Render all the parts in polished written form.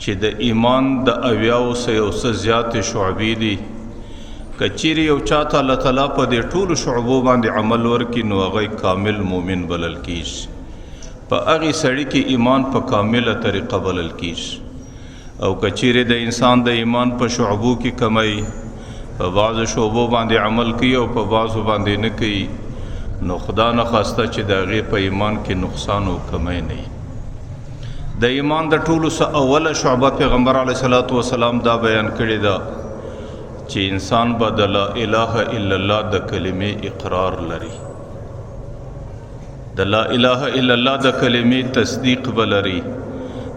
چې د ایمان د 80 زیاتې شعبې دي. که چیرې یو چاته الله تعالی په دې ټولو شعبو باندې عمل ورکړي نو هغه کامل مؤمن بلل کیږي. په هغې سړي کې ایمان په کامله طریقه بلل کیږي. او که چیرې د انسان د ایمان په شعبو کې کمی، په بعضو شعبو باندې عمل کوي او په بعضو باندې نه کوي، نو خدا نه خواسته چې د هغې په ایمان کې نقصان او کمی نه وي. د ایمان د ټولو څه اوله شعبه پیغمبر علیه الصلاة والسلام دا بیان کړې ده چې انسان به د لا اله الا الله د کلمې اقرار لري، د لا اله الا الله د کلمې تصدیق به لري،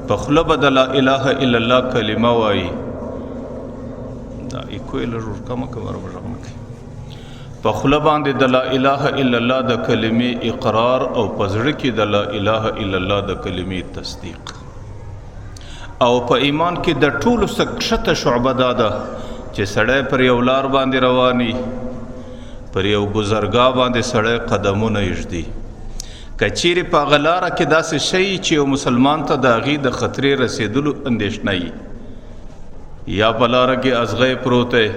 په خوله به د لا اله الا الله کلمه وایي. دا ایکوی لږ ورکمه که برابر کوي. په خوله باندې د لا اله الا الله د کلمې اقرار او په زړه کې د لا اله الا الله د کلمې تصدیق. او په ایمان کې د ټولو څخه کښته شعبه دا ده چې سړی پر یو لار باندې رواني، پر یو ګذرګاه باندې سړی قدمونه ایږدي. که چیرې په هغه لاره کې داسې شی چې یو مسلمان ته د هغې د خطرې رسېدلو اندېښنه وي، یا په لاره کې ازغی پروت دی،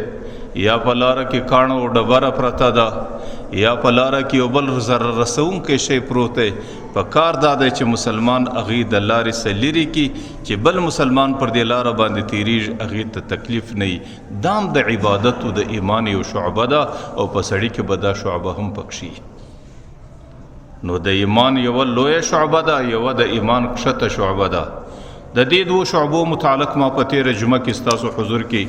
یا په لاره کې کاڼه او ډبره پرته ده، یا په لاره کې یو بل ضرر رسونکی شی پروت دی، په کار دا دی چې مسلمان هغې د لارې څخه لرې کړي چې بل مسلمان پر دې لاره باندې تېرېږي هغې ته تکلیف نه وي. دا هم د عبادت او د ایمان یو شعبه ده او په سړي کې به دا شعبه هم پکښي. نو د ایمان یوه لویه شعبه ده، یوه د ایمان کښته شعبه ده. د دې دوو شعبو متعلق ما په تېره جمعه کې ستاسو حضور کې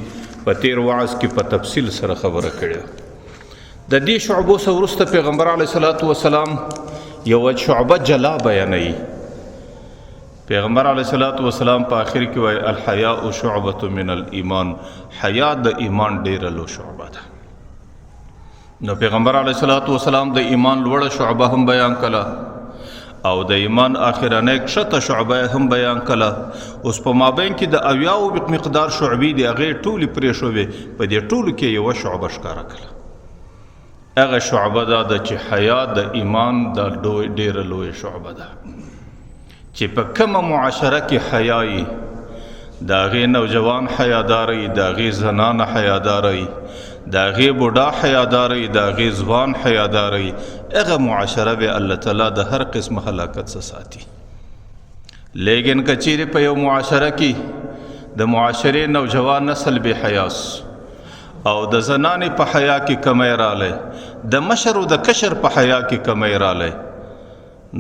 په تیر وعظ کې په تفصیل سره خبره کړې. د دې شعبو څخه وروسته پیغمبر علیه الصلاة والسلام یوه شعبه جلا بیانوي. پیغمبر علیه الصلاة والسلام په آخر کې وایي الحیاء شعبة من الایمان، حیا د ایمان ډیره لو شعبه ده. نو پیغمبر علیه الصلاة والسلام د ایمان لوړه شعبه هم بیان کړه او د ایمان آخرنۍ کښته شعبه هم بیان کړه. اوس په مابین کې د 80 مقدار شعبې دي، هغې ټولې پرېښودې، په دې ټولو کې یوه شعبه ښکاره کړه. هغه شعبه دا ده چې حیا د ایمان دا ډیره لویه شعبه ده چې په کومه معاشره کې حیا وي، د هغې نوجوان حیادار وي، د هغې زنانه حیادار وي، د هغې بوډا حیادار وي، د هغې ځوان حیادار وي، هغه معاشره به الله تعالی د هر قسم هلاکت څخه ساتي. لیکن که چیرې په یو معاشره کې د معاشرې نوجوان نسل بې حیاس او د زنانې په حیا کې کمی رالی، د مشر او د کشر په حیا کې کمی رالی،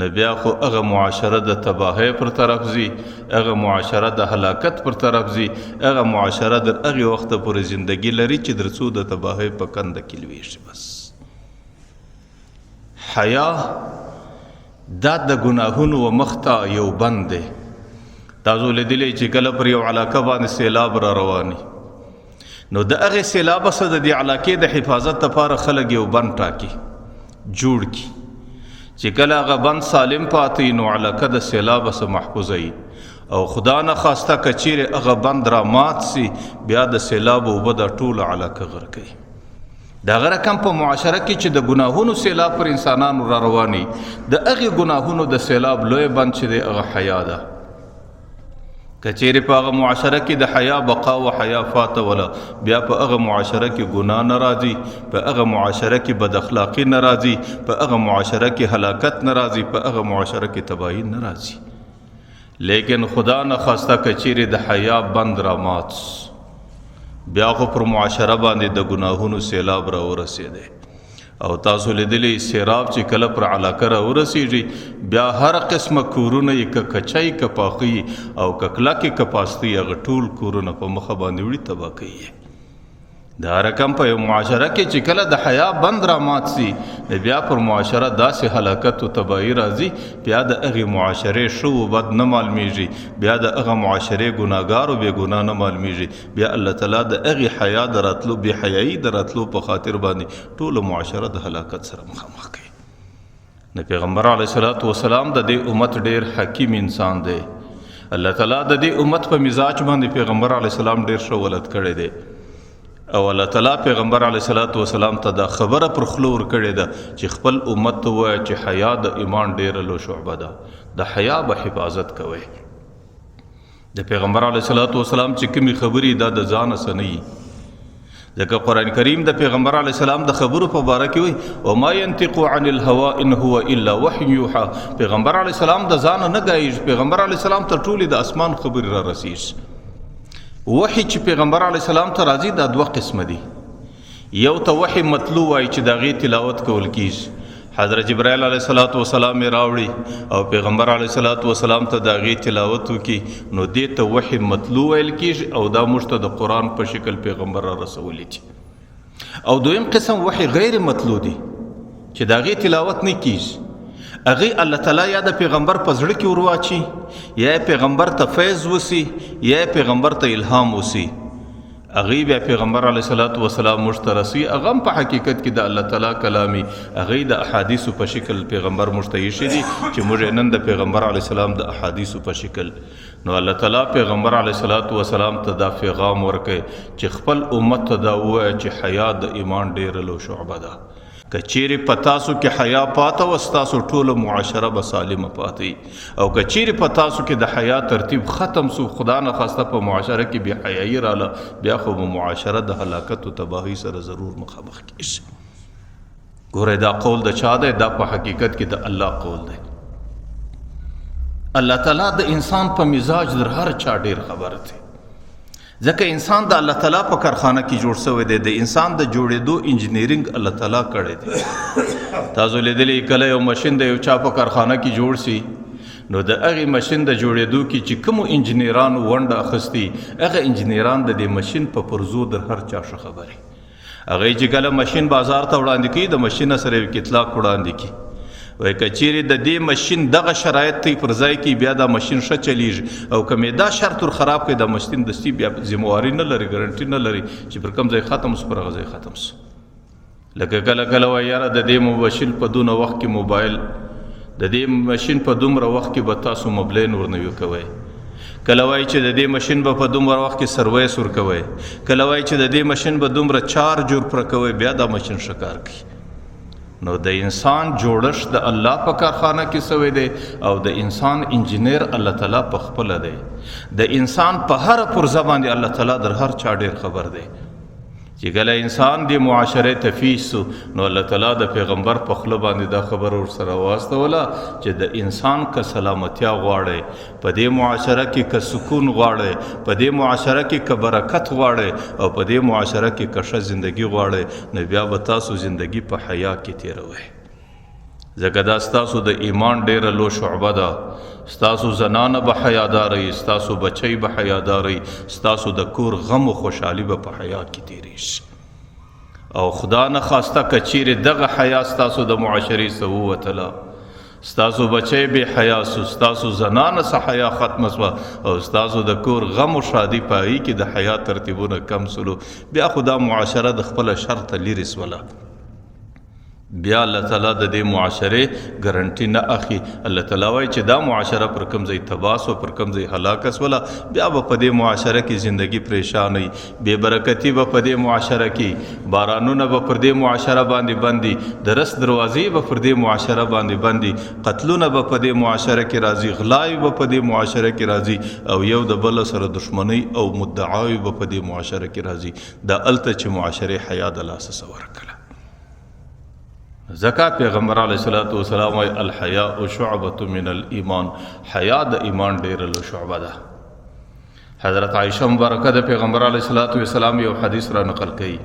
نو بیا خو هغه معاشره د تباهۍ پر طرف ځي، هغه معاشره د هلاکت پر طرف ځي، هغه معاشره در هغې وخته پورې زندګي لري چې تر څو د تباهۍ په کنده کې لویږي. بس حیا دا د ګناهونو و مخته یو بند دی. تاسو لیدلی چې کله پر یو علاقه باندې سیلاب را رواني، نو د هغې سیلابه څخه د دې علاقې د حفاظت لپاره خلک یو بند ټاکي، جوړ کړي، چې کله هغه بند سالم پاتې نو علاقه د سیلابه څخه محفوظه وي. او خدا نه خواسته که چیرې هغه بند را مات سي، بیا د سیلاب اوبه دا ټوله علاقه غرق کوي. د هغه رقم په معاشره کې چې د ګناهونو سیلاب پر انسانانو را رواني، د هغې ګناهونو د سیلاب لوی بند چې دی هغه حیا ده. که چیرې په هغه معاشره کې د حیا بقا و حیا فاته وله، بیا په هغه معاشره کې ګناه نه راځي، په هغه معاشره کې بد اخلاقي نه راځي، په هغه معاشره کې هلاکت نه راځي، په هغه معاشره کې تباهي نه راځي. لیکن خدا نه خواسته که چیرې د حیا بند را مات، بیا خو پر معاشره باندې د ګناهونو سیلاب را ورسېدی. او تاسو لیدلی سیراب چې کله پر علاقه را ورسېږي، بیا هر قسمه کورونه یې که کچی که پاخي او که کلکې که پاستي، هغه ټول کورونه په مخه باندې وړي، تباه کوي. دا رقم په یو معاشره کې چې کله د حیا بند را مات سي، بیا پر معاشره داسې هلاکت او تباهي راځي، بیا د هغې معاشرې ښه و بد نه معلومیږي، بیا د هغه معاشرې ګناهګار او بې ګناه نه معلومیږي، بیا الله تعالی د هغې حیا د راتلو، بې حیایي د راتلو په خاطر باندې ټوله معاشره د هلاکت سره مخامخ کوي. نو پیغمبر علیه الصلاة والسلام د دې امت ډېر حکیم انسان دی. الله تعالی د دې امت په مزاج باندې پیغمبر علیه السلام ډېر ښه ولد کړی دی. او الله تعالی پیغمبر علیه الصلاة والسلام ته دا خبره پر خوله ورکړې ده چې خپل امت ته ووایه چې حیا د ایمان ډېره لو شعبه ده، د حیا به حفاظت کوئ. د پیغمبر علیه الصلاۃ والسلام چې کومې خبرې دا د ځانه سنئ. ځکه قرآن کریم د پیغمبر علیه السلام د خبرو په باره کې وایي وما ينطق عن الهوى ان هو الا وحی یوحى. پیغمبر علیه السلام د ځانه نه ګایږي. پیغمبر علیه السلام ته ټولې د اسمان خبرې را رسیږي. وحی چې پیغمبر علیه السلام ته راځي دا دوه قسمه دي. یو ته وحی مطلوع وایي چې د هغې تلاوت کول کیږي. حضرت جبرائیل علیه السلام راوړي او پیغمبر علیه السلام ته د هغې تلاوت وکړي، نو دې ته وحی مطلوع ویل کیږي او دا موږ ته د قرآن په شکل پیغمبر را رسولی دي. او دویم قسم وحی غیر مطلوع دی چې د هغې تلاوت نه کیږي. هغې الله تعالی یا د پیغمبر په زړه کې ورواچي، یا پیغمبر ته فیض وسی، یا پیغمبر ته الهام وسی. هغې بیا پیغمبر علیه السلام موږ ته رسوي. هغه هم په حقیقت کې د الله تعالی کلامي، هغې د احادیثو په شکل پیغمبر موږ ته ایښي دي چې موږ نن د پیغمبر علیه السلام د احادیثو په شکل. نو الله تعالی پیغمبر علیه السلام ته دا پیغام ورکوي چې خپل امت ته دا ووایه چې حیا د ایمان ډېره لو شعبه ده. که چیرې په تاسو کې حیا پاته وه ستاسو ټوله معاشره به سالمه پاتې وي، او که چیرې په تاسو کې د حیا ترتیب ختم سو، خدا نخواسته په معاشره کې بې حیایي راله، بیا خو به معاشره د هلاکت و تباهۍ سره ضرور مخامخ کېږي. ګورئ دا قول د چا دی؟ دا په حقیقت کې د الله قول دی. الله تعالی د انسان په مزاج در هر چا ډېر خبر دی. ځکه انسان د الله تعالی په کارخانه کې جوړ شوی دی. د انسان د جوړېدو انجینیرینګ الله تعالی کړی دی. تاسو لیدلی کله یو ماشین د یو چا په کارخانه کې جوړ شي، نو د هغې ماشین د جوړېدو کې چې کومو انجینیرانو ونډه اخیستي، هغه انجینیران د دې ماشین په پرزو در هر چا ښه خبرې. هغې چې کله ماشین بازار ته وړاندې کوي، د ماشین سره یو اطلاق وړاندې کوي، وایي که چیرې د دې ماشین دغه شرایط ته پر ځای کې بیا دا ماشین ښه چلیږي، او که مې دا شرط ور خراب کړي دا ماشین دستي بیا ذمواري نه لري، ګارنټي نه لري چې پر کوم ځای ختم سو پر هغه ځای ختم سو. لکه کله کله وایي یاره د دې ماشین په دونه وخت کې موبایل، د دې ماشین په دومره وخت کې به تاسو مبلین ورنوي کوئ، کله وایي چې د دې ماشین به په دومره وخت کې سرویس ورکوئ، کله وایي چې د دې ماشین به دومره چارج ور کوئ، بیا دا ماشین ښه کار کوي. نو د انسان جوړښت د الله په کارخانه کې سوی دی، او د انسان انجینیر الله تعالی په خپله دی. د انسان په هر پرزه باندې الله تعالی در هر چا ډېر خبر دی. چې کله انسان د معاشره تفیض سو، نو الله تعالی د پیغمبر په خوله باندې دا خبر ورسره واستوله چې د انسان که سلامتیا غواړئ، په دې معاشره کې که سکون غواړئ، په دې معاشره کې که برکت غواړئ، او په دې معاشره کې که ښه زندگی غواړئ، نو بیا به تاسو زندگی په حیا کې تیروئ. ځکه دا ستاسو د ایمان ډېره لو شعبه ده. ستاسو زنانه به حیادارئ، ستاسو بچی به حیادارئ، ستاسو د کور غم و خوشحالي به په حیا کې تیریږي. او خدا نه خواسته که چیرې دغه حیا ستاسو د معاشرې څه ووتله، ستاسو بچی بې حیا سو، ستاسو زنانه څه حیا ختمه سوه، او ستاسو د کور غم و شادي په هغې کې د حیا ترتیبونه کم سلو، بیا خو دا معاشره د خپله شر ته لرې سوله. بیا الله تعالی د دې معاشرې ګارنټي نه اخلي. الله تعالی وایي چې دا معاشره پر کوم ځای تباه سوه، پر کوم ځای هلاکه سوله، بیا به په دې معاشره کې زندگی پریشان وي، بې برکتي به په دې معاشره کې، بارانونه به پر دې معاشره باندې بندي، د رس دروازې به پر دې معاشره باندې بندي، قتلونه به په دې معاشره کې راځي، غلاوې به په دې معاشره کې راځي، او یو د بل سره دښمنۍ او مدعاوې به په دې معاشره کې راځي. دا هلته چې معاشرې حیا د لاسه ورکړه. ځکه پیغمبر علیه السلام وایي الحیاء شعبة من الایمان، حیا د ایمان ډېره لو شعبه ده. حضرت عایشه مبارکه د پیغمبر علیه السلام یو حدیث را نقل کوي.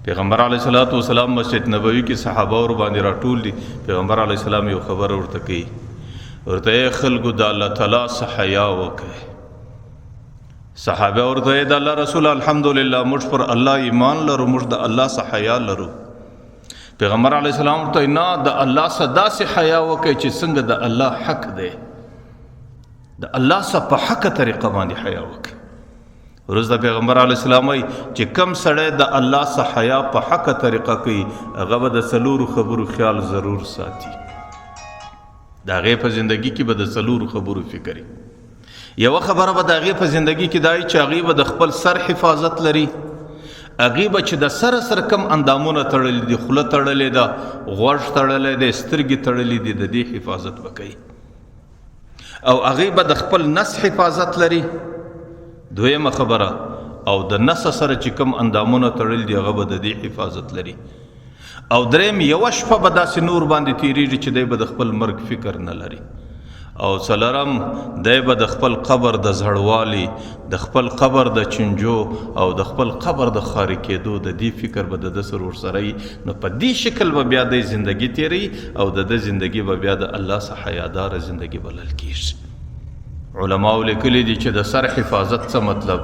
پیغمبر علیه السلام مسجد نبوي کې صحابه ور باندې راټول دي. پیغمبر علیه السلام یو خبر ورته کوي، ورته یې خلکو د الله تعالی څخه حیا وکړئ. صحابه ورته د الله رسول الحمدلله موږ پر الله ایمان لرو، موږ د الله څخه حیا لرو. پیغمبر علیه السلام ورته نه، د الله څخه داسې حیا وکړئ چې څنګه د الله حق دی، د الله څخه په حقه طریقه باندې حیا وکړئ. وروسته پیغمبر علیه السلام وایي چې کم سړی د الله څخه حیا په حقه طریقه کوي، هغه به د څلورو خبرو خیال ضرور ساتي. د هغې په زندگی کې به د څلورو خبرو فکر وي. یوه خبره به د هغې په زندگی کې دا وي چې هغې به د خپل سر حفاظت لري، هغې به چې د سره سره کم اندامونه تړلي دي، خوله تړلې ده، غوږ تړلی دی، سترګې تړلې دي، د دې حفاظت به کوي. او هغې به د خپل نس حفاظت لري. دویمه خبره، او د نس سره چې کوم اندامونه تړل دي هغه به د دې حفاظت لري. او دریم، یوه شپه به داسې نور باندې تیریږي چې دی به د خپل مرګ فکر نه لري. او څلورم، دی به د خپل قبر د زړوالي، د خپل قبر د چنجو او د خپل قبر د خاري کېدو د دې فکر به د ده سره ورسره وي. نو په دې شکل به بیا دی زندگی تیری او د ده زندگی به بیا د الله څخه حیاداره زندگی بلل کېږي. علماو لیکلي دي چې د سر حفاظت څه مطلب،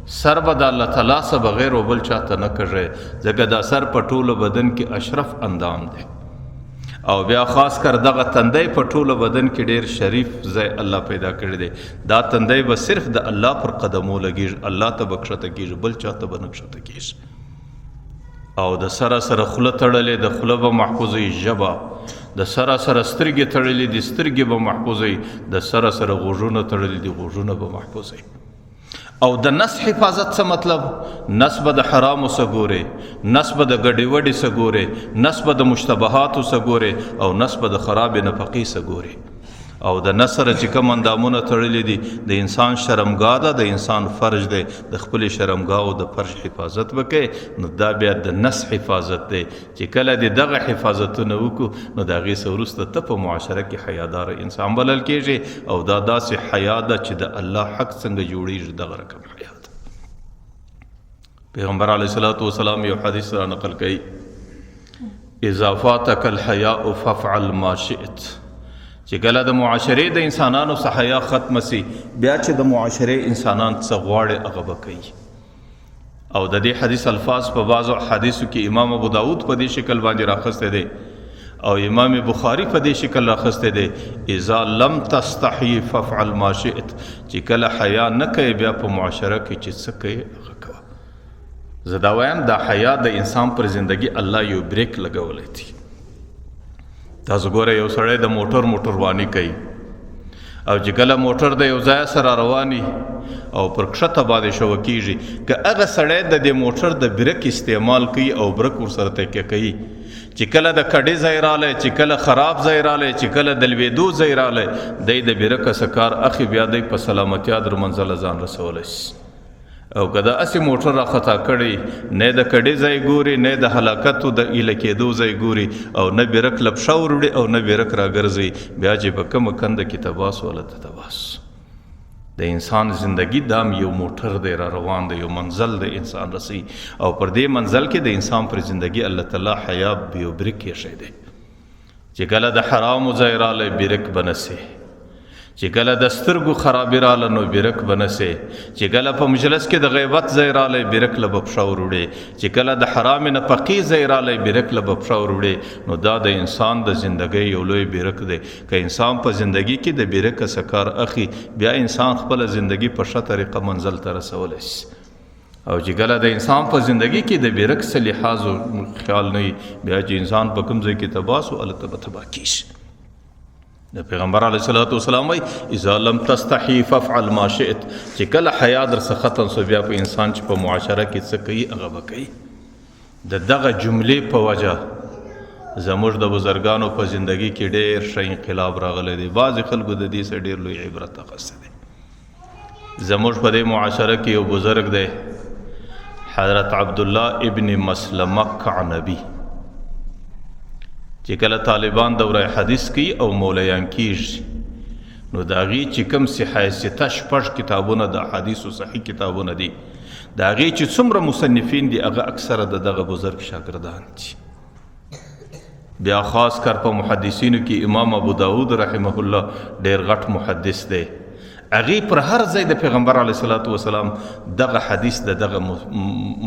سر به د الله تعالی څخه بغیر او بل چاته نه کږئ، ځکه دا سر په ټولو بدن کې اشرف اندام دی. او بیا خاص کر دغه تندی په ټولو بدن کې ډیر شریف ځای الله پیدا کړی دی. دا تندی به صرف د الله پر قدمو لګیږي، الله ته به کښته کېږي، بل چاته به نه کښته کېږي. او د سره سره خوله تړلې، د خوله به محفوظوي ژبه، د سره سره سترګې تړلې دي، سترګې به محفوظوي، د سره سره غوږونه تړلې دي، غوږونه به محفوظوي. او د نس حفاظت څه مطلب، نس به د حرامو څه ګورې، نس به د ګډې وډې څه ګورې، نس به د مشتبهاتو څه ګورې، او نس به د خرابې نفقې څه ګورې. او د نس سره چې کوم اندامونه تړلې دي، د انسان شرمګاه ده، د انسان فرج دی، د خپلې شرمګاه او د فرج حفاظت وکړي. نو دا بیا د نس حفاظت دی چې کله د دغه حفاظتونه وکړو نو د هغې څه وروسته ته په معاشره کې حیاداره انسان بلل کېږي. او دا داسې حیا ده چې د الله حق څنګه جوړېږي دغه رقم حیا ده. پیغمبر علیه الصلاة والسلام یو حدیث را نقل کوي، اذا فاتک الحیاء فافعل ما شئت. چې کله د معاشرې د انسانانو څخه حیا ختمه سي، بیا چې د معاشرې انسانان څه غواړي هغه به کوي. او د دې حدیث الفاظ په بعضو حدیثو کې امام ابو داود په دې شکل باندې راخسته دی او امام بخاری په دې شکل راخسته دی، اذا لم تستحی فافعل ما شئت. چې کله حیا نه کوي بیا په معاشره کې چې څه کوي هغه کوه. زه دا وایم دا حیا د انسان پر زندگی الله یو بریک لګولی دی. تاسو ګوره یو سړی د موټرواني کوي او چې کله موټر د یو ځای سره رواني او پر کښته باندې شوه کېږي، که هغه سړی د دې موټر د بریک استعمال کوي او برک ورسره تکیه کوي، چې کله د کډې ځای رالی، چې کله خراب ځای رالی، چې کله د لوېدو ځای رالی، دی د بریک څه کار اخلي، بیا دی په سلامتیا در منزله ځان رسولی شي. او که دا اسې موټر را خطا کړی، نه د کډې ځای ګوري، نه د هلاکتو د ایله کېدو ځای ګوري، او نه بیرک لپښه وروړي او نه بیرک راګرځي، بیا چې په کومه کنده کې تباس ولته تباس. د انسان زندگی دام یو موټر دی را روان دی، یو منزل د انسان رسی، او پر دې منزل کې د انسان پر زندگی الله تعالی حیا بیو برک ایښی دی. چې کله د حرامو ځای رالی بیرک بنسي، چې کله د سترګو خرابي راله نو بیرک بنسي، چې کله په مجلس کې د غیبت ځای رالی بیرک له به پښه وروړې، چې کله د حرام نفقې ځای رالی بیرک له به پښه وروړې. نو دا د انسان د زندګۍ یو لوی بیرک دی. که انسان په زندگی کې د بیرک څه کار اخلي، بیا انسان خپله زندگی په ښه طریقه منزل ته رسولی شي. او چې کله د انسان په زندگی کې د بیرک څه لحاظ او خیال نه وي، بیا چې انسان په کوم ځای کې تباس و هلته به تباه کېږي. د پیغمبر علیه الصلاة والسلام وایي اذا لم تستحی فافعل ما شئت. چې کله حیا در څخه ختم سو، بیا په انسان چې په معاشره کې څه کوي هغه به کوي. د دغه جملې په وجه زموږ د بزرګانو په زندگی کې ډېر ښه انقلاب راغلی دی. بعضې خلکو د دې څه ډېر لوی عبرت اخیستی دی. زموږ په دې معاشره کې یو بزرګ دی، حضرت عبدالله ابن مسلمه کعنبی. چې کله طالبان دوره حدیث کوي او مولیان کیږي، نو د هغې چې کوم صحیحه شپږ کتابونه د احادیثو صحیح کتابونه دي، د هغې چې څومره مصنفین دي هغه اکثره د دغه بزرګ شاګردان دي. بیا خاص کر په محدثینو کې امام ابو داود رحمه الله ډېر غټ محدث دی. هغې پر هر ځای د پیغمبر علیه الصلاة والسلام دغه حدیث د دغه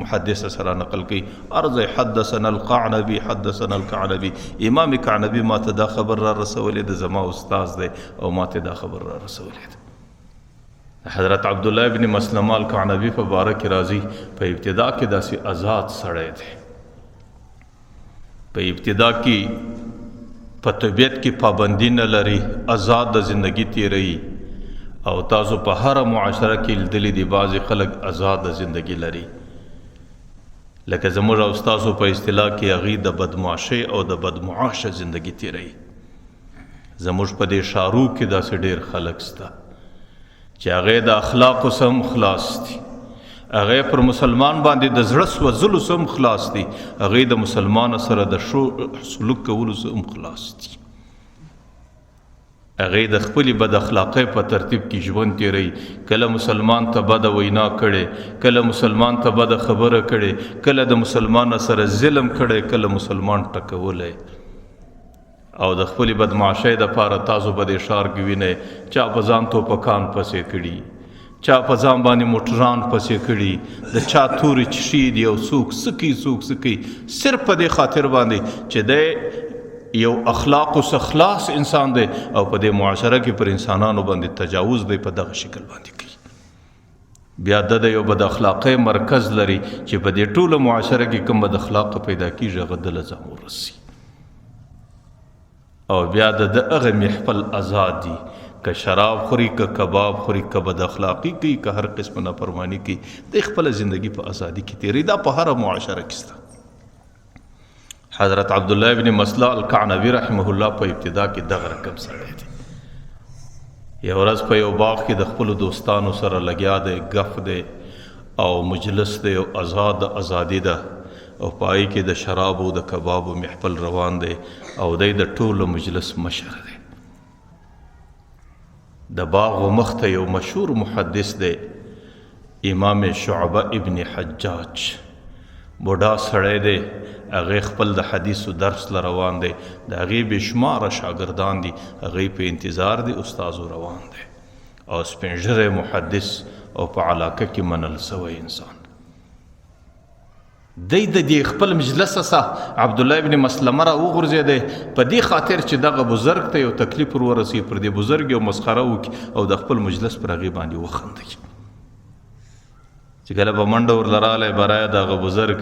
محدث سره نقل کوي. هر ځای حدثنا القعنبي حدثنا القعنبي. امام کعنبي ما ته دا خبر را رسولی د زما استاز دی او ما ته دا خبر را رسولی دی. حضرت عبدالله ابن مسلمه القعنبي په باره کې راځي، په ابتدا کې داسې آزاد سړی دی، په ابتدا کې په طبیعت کې پابندي نه لري، آزاد د زندگی تیروي. او تاسو په هر معاشره کې لیدلی دي بعضې خلک آزاد زندگی لري، لکه زموږ او ستاسو په اصطلاح کې هغوی د بدمعاشۍ او د بدمعاشه زندگی تیروي. زموږ په دې ښارو کې داسې ډېر خلک شته چې هغې د اخلاقو سم خلاص دي، هغې پر مسلمان باندې د زړه سوځلو سم خلاص دي، هغې د مسلمان سره د ښو سلوک کولو سم خلاص دي، هغې د خپلې بد اخلاقۍ په ترتیب کې ژوند تېروي. کله مسلمان ته بده وینا کړې، کله مسلمان ته بده خبره کړې، کله د مسلمان سره ظلم کړی، کله مسلمان ټکولی، او د خپلې بدمعاشۍ دپاره تاسو به دې ښار کې وینئ چا په ځان توپکان پسې کړي، چا په ځان باندې موټران پسې کړي، د چا تورې چښي دي او څوک څه کوي څوک څه کوي، صرف په دې خاطر باندې چې دی یو اخلاقو څخه خلاص انسان دی او په دې معاشره کې پر انسانانو باندې تجاوز دی په دغه شکل باندې کوي. بیا د یو بد اخلاقۍ مرکز لري چې په دې ټوله معاشره کې کوم بد اخلاق پیدا کیږي هغه د ځان ورسي، او بیا د هغه محفل آزاد دي، که شراب خوري، که کباب خوري، که بد اخلاقي کوي، که هر قسم نافرمانی کوي، د خپل زندگی په ازادي کې تیری. دا په هر معاشره کې شته. حضرت عبدالله ابن مسلح الکعنوی رحمه الله په ابتدا کې دغه رقم سړی دی. یو ورځ په یو باغ کې د خپلو دوستانو سره لګیا دی، ګف دی او مجلس دی او ازادي ده، او پای کې د شراب او د کبابو محفل روان دی او دی د ټولو مجلس مشر دی. د باغ مخ ته یو مشهور محدث دی، امام شعبه ابن حجاج، بوډا سړی دی، هغې خپل د حدیثو درس روان دی، د هغې بېشماره شاګردان دي، هغې په انتظار دي، استازو روان دی، او سپین ږیری محدث او په علاقه کې منل سوی انسان دی. د دې خپل مجلس څخه عبدالله ابن مسلمه را وغورځېدی په دې خاطر چې دغه بزرګ ته یو تکلیف ور ورسوي، پر دې بزرګ یو مسخره وکړي او د خپل مجلس پر هغې باندې وخندوي. چې کله به منډه ورله رالی، برایه دغه بزرګ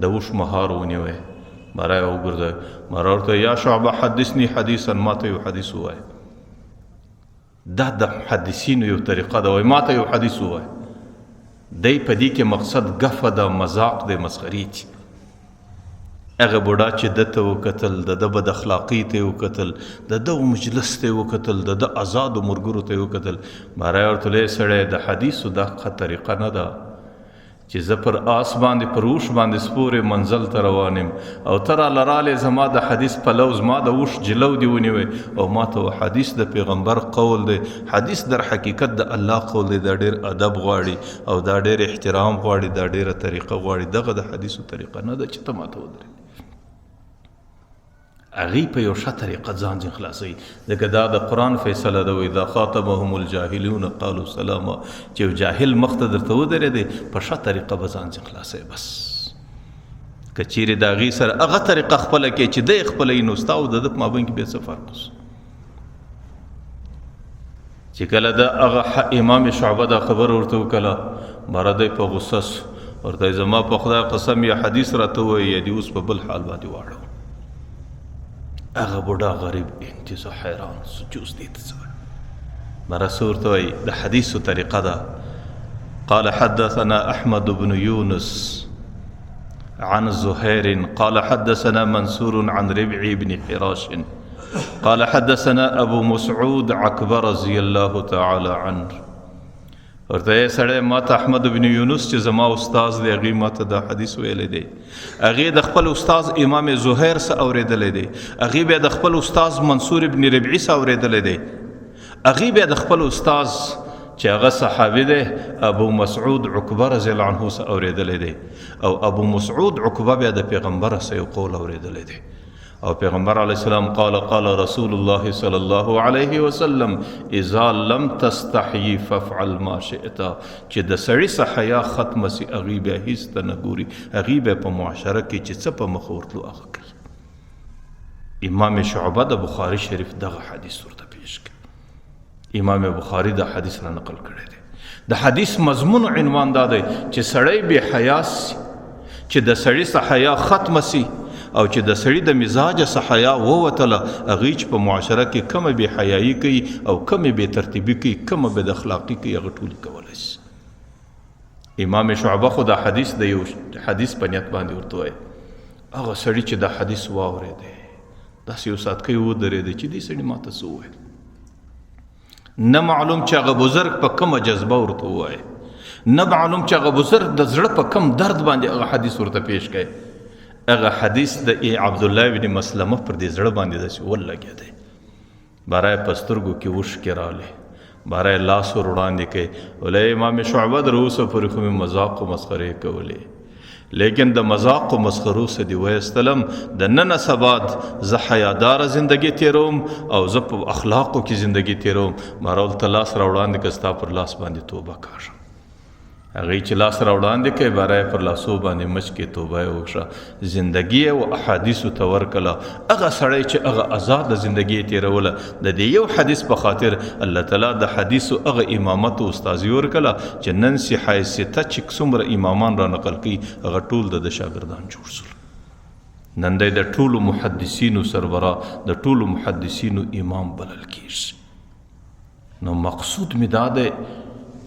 د اوښ مهار ونیوی، برایه وګرځوی، مرا ورته یا شعبه حدثني حدیثا، ما ته یو حدیث ووایه. دا د محدثینو یو طریقه ده، وایي ما ته یو حدیث ووایه. دی په دې کې مقصد ګفه ده، مذاق دی، مسخرې دي. هغه بوډا چې ده ته وکتل، د ده بد اخلاقي ته یې وکتل، د ده مجلس ته یې وکتل، د ده ازادو ملګرو ته یې وکتل، برایه ورته ویلی سړی د حدیثو دا ښه طریقه نه ده چې زه پر آس باندې پر اوښ باندې سپورې منزل ته روان یم او ته راله رالې زما د حدیث پلو زما د اوښ جلو دې ونیوی او ما ته حدیث د پیغمبر قول دی، حدیث در حقیقت د الله قول دی، دا ډېر ادب غواړي او دا ډېر احترام غواړي، دا ډېره طریقه غواړي، دغه د حدیثو طریقه نه ده چې ته ما ته ودرې. هغې په یو ښه طریقه ځان ځین خلاصوي، ځکه دا د قرآن فیصله ده، اذا خاطبهم الجاهلون قالوا سلاما، چې یو جاهل مخ ته درته ودرېدی په ښه طریقه به ځان ځین خلاصوي. بس که چیرې د هغې سره هغه طریقه خپله کړې چې دی یې خپله وي، نو ستا او د ده په مابین کې بیا څه فرق اوس. چې کله د هغه امام شعبه دا خبر ورته وکړه، مره دی په غصه سو، ورته زما په خدای قسم یا حدیث راته ووایي یا دې اوس په بل حال باندې واړو. هغه بوډا غریب انتظار حیران سو، جوز دې ته څه وایي. مره څه ورته وایي د حدیثو طریقه ده. قال حدثنا احمد بن يونس عن زهير قال حدثنا منصور عن ربع بن حراش قال حدثنا ابو مسعود عقبه رضي الله تعالى عنه. ورته یې سړی ما ته احمد بن یونس چې زما استاز دی، هغې ما ته دا حدیث ویلی دی، هغې د خپل استاز امام زهیر څه اورېدلی دی، هغې بیا د خپل استاز منصور ابن ربعي څه اورېدلی دی، هغې بیا د خپل استاز چې هغه صحابي دی ابو مسعود عقبه رضی الله عنه څه اورېدلی دی، او ابو مسعود عقبه بیا د پیغمبر څه یو قول اورېدلی دی، او پیغمبر علیه السلام قال رسول الله صلی الله علیه وسلم اذا لم تستحیی فافعل ما شئت، چې د سړي څه حیا ختمه سي هغې بیا هېڅ ته نه ګوري، هغې بیا په معاشره کې چې څه په مخ ورتلو هغه کوي. امام شعبه د بخاري شریف دغه حدیث ورته پیش کړي، امام بخاري دا حدیث را نقل کړی دی. د حدیث مضمون عنوان دا دی چې سړی بې حیا سي، چې د سړي څه حیا ختمه سي، او چې د سړي د مزاج څخه حیا ووتله، هغې چې په معاشره کې کومه بې حیایي کوي او کومه بې ترتیبي کوي، کومه بد اخلاقي کوي، هغه ټولې کولی شي. امام شعبه خو دا حدیث د یو حدیث په نیت باندې ورته وایي، هغه سړي چې دا حدیث واورېدی، داسې یو ساتکۍ ودرېده چې دې سړي ماته څه وویل، نه معلوم چې هغه بزرګ په کومه جذبه ورته ووایه، نه معلوم چې هغه بزرګ د زړه په کم درد باندې هغه حدیث ورته پیش کړي. هغه حدیث د عبدالله بن مسلمه پر دې زړه باندې داسې ولګېدی، باره یې په سترګو کې اوښکې راغلې، باره یې لاس ور وړاندې کړی، ویلی امام شعبه تر اوسه پورې خو مې مذاق و مسخرې کولې، لیکن د مذاق و مسخرو څه دې وایستلم، د نن سبا زه حیاداره زندګي تېروم او زه په اخلاقو کې زندګي تېروم. بهرحال ته لاس را وړاندې کړه، ستا پر لاس باندې توبه کاږم. هغې چې لاس را وړاندې کړی، باره یې پر لاسو باندې مچ کې توبه یې وکړه، زندګي یې و احادیثو ته ورکړله. هغه سړی چې هغه ازاده زندګي یې تېروله، د دې یو حدیث په خاطر الله تعالی د حدیثو هغه امامت و استازي ورکړله چې نن صحه سته چې څومره امامان را نقل کوي هغه ټول د شاګردان جوړ شول. نن دی د ټولو محدثینو سربراه، د ټولو محدثینو امام بلل کېږي. نو مقصود مې دا دی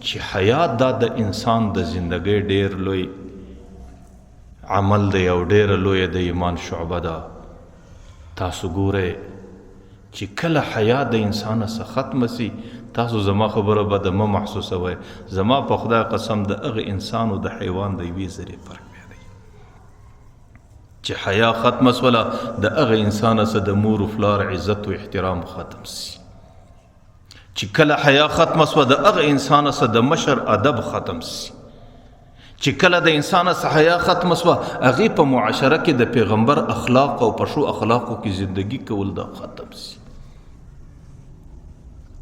چې حیا دا د انسان د زندګۍ ډیر لوی عمل دی او ډیره لویه د ایمان شعبه ده. تاسو ګورئ چې کله حیا د انسان څخه ختمه سي، تاسو زما خبره به د مه محسوسوئ، زما په خدای قسم د هغه انسان او د حیوان د یوې ذرې فرق بیا دی. چې حیا ختمه سوله، د هغه انسان څخه د مور و پلار عزت و احترام ختم سي. چې کله حیا ختمه سوه، د هغه انسان څخه د مشر ادب ختم سي. چې کله د انسان څخه حیا ختمه سوه، هغې په معاشره کې د پیغمبر اخلاق او په ښو اخلاقو کې زندگی کول دا ختم سي.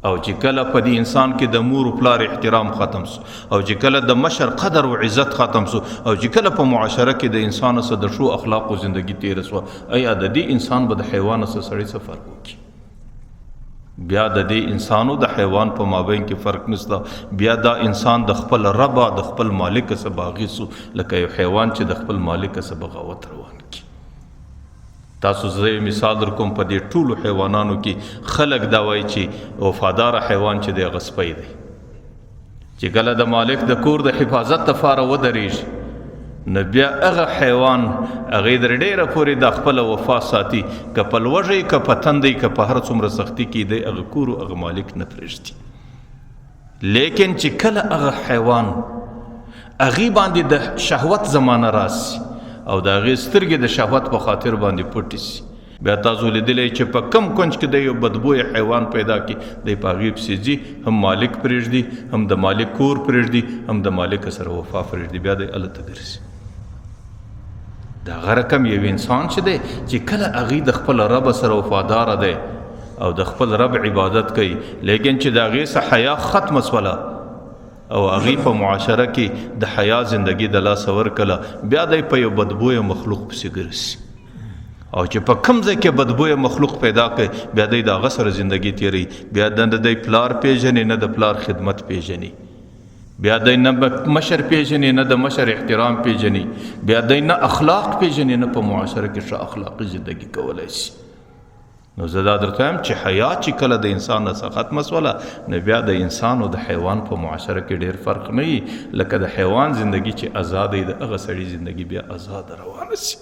او چې کله په دې انسان کې د مور و پلار احترام ختم سو، او چې کله د مشر قدر و عزت ختم سو، او چې کله په معاشره کې د انسان څخه د ښو اخلاقو زندگی تېره سوه، ایا د دې انسان به د حیوان څخه سړی څه فرق وکړي؟ بیا د دې انسان او د حیوان په مابین کې فرق نشته. بیا دا انسان د خپل رب د خپل مالک څخه باغی سو، لکه یو حیوان چې د خپل مالک څخه بغاوت روان کی. تاسو زه مثال در کوم، په دې ټولو حیوانانو کې خلک دا وایي چې وفادار حیوان چې دی هغه سپی دی، چې کله د مالک د کور د حفاظت لپاره ودرېږي، نو بیا هغه حیوان هغې در ډېره پورې د خپله وفا ساتي، که په لوږې که په تندی که په هر څومره سختي کې دی هغه کور و هغه مالک نه پرېږدي. لیکن چې کله هغه حیوان هغې باندې د شهوت زمانه راسي او د هغې سترګې د شهوت په خاطر باندې پټې سي، بیا تاسو لیدلی چې په کم کونج کې د یو بدبویه حیوان پیدا کړي، دی په هغې پسې ځي، هم مالک پرېږدي، هم د مالک کور پرېږدي، هم د مالک سره وفا پرېږدي، بیا دی هلته ګرځي. د هغه رقم یو انسان چې دی چې کله هغې د خپل رب سره وفاداره دی او د خپل رب عبادت کوي، لیکن چې د هغې څخه حیا ختمه سوله او هغې په معاشره کې د حیا زندگی د لاسه ورکړله، بیا دی په یو بدبویه مخلوق پسې ګرځي. او چې په کوم ځای کې بدبویه مخلوق پیدا کړي، بیا دی د هغه سره زندگی تېروي، بیا نه د دی پلار پیژني، نه د پلار خدمت پیژني، بیا دی نه مشر پیژني، نه د مشر احترام پیژني، بیا دی نه اخلاق پیژني، نه په معاشره کې ښه اخلاقي زندگی کولی شي. نو زه دا درته وایم چې حیا چې کله د انسان څخه ختمه سوله، نو بیا د انسان او د حیوان په معاشره کې ډېر فرق نه وي، لکه د حیوان زندگی چې آزاد وي، د هغه سړي زندگی بیا آزاده روانه شي.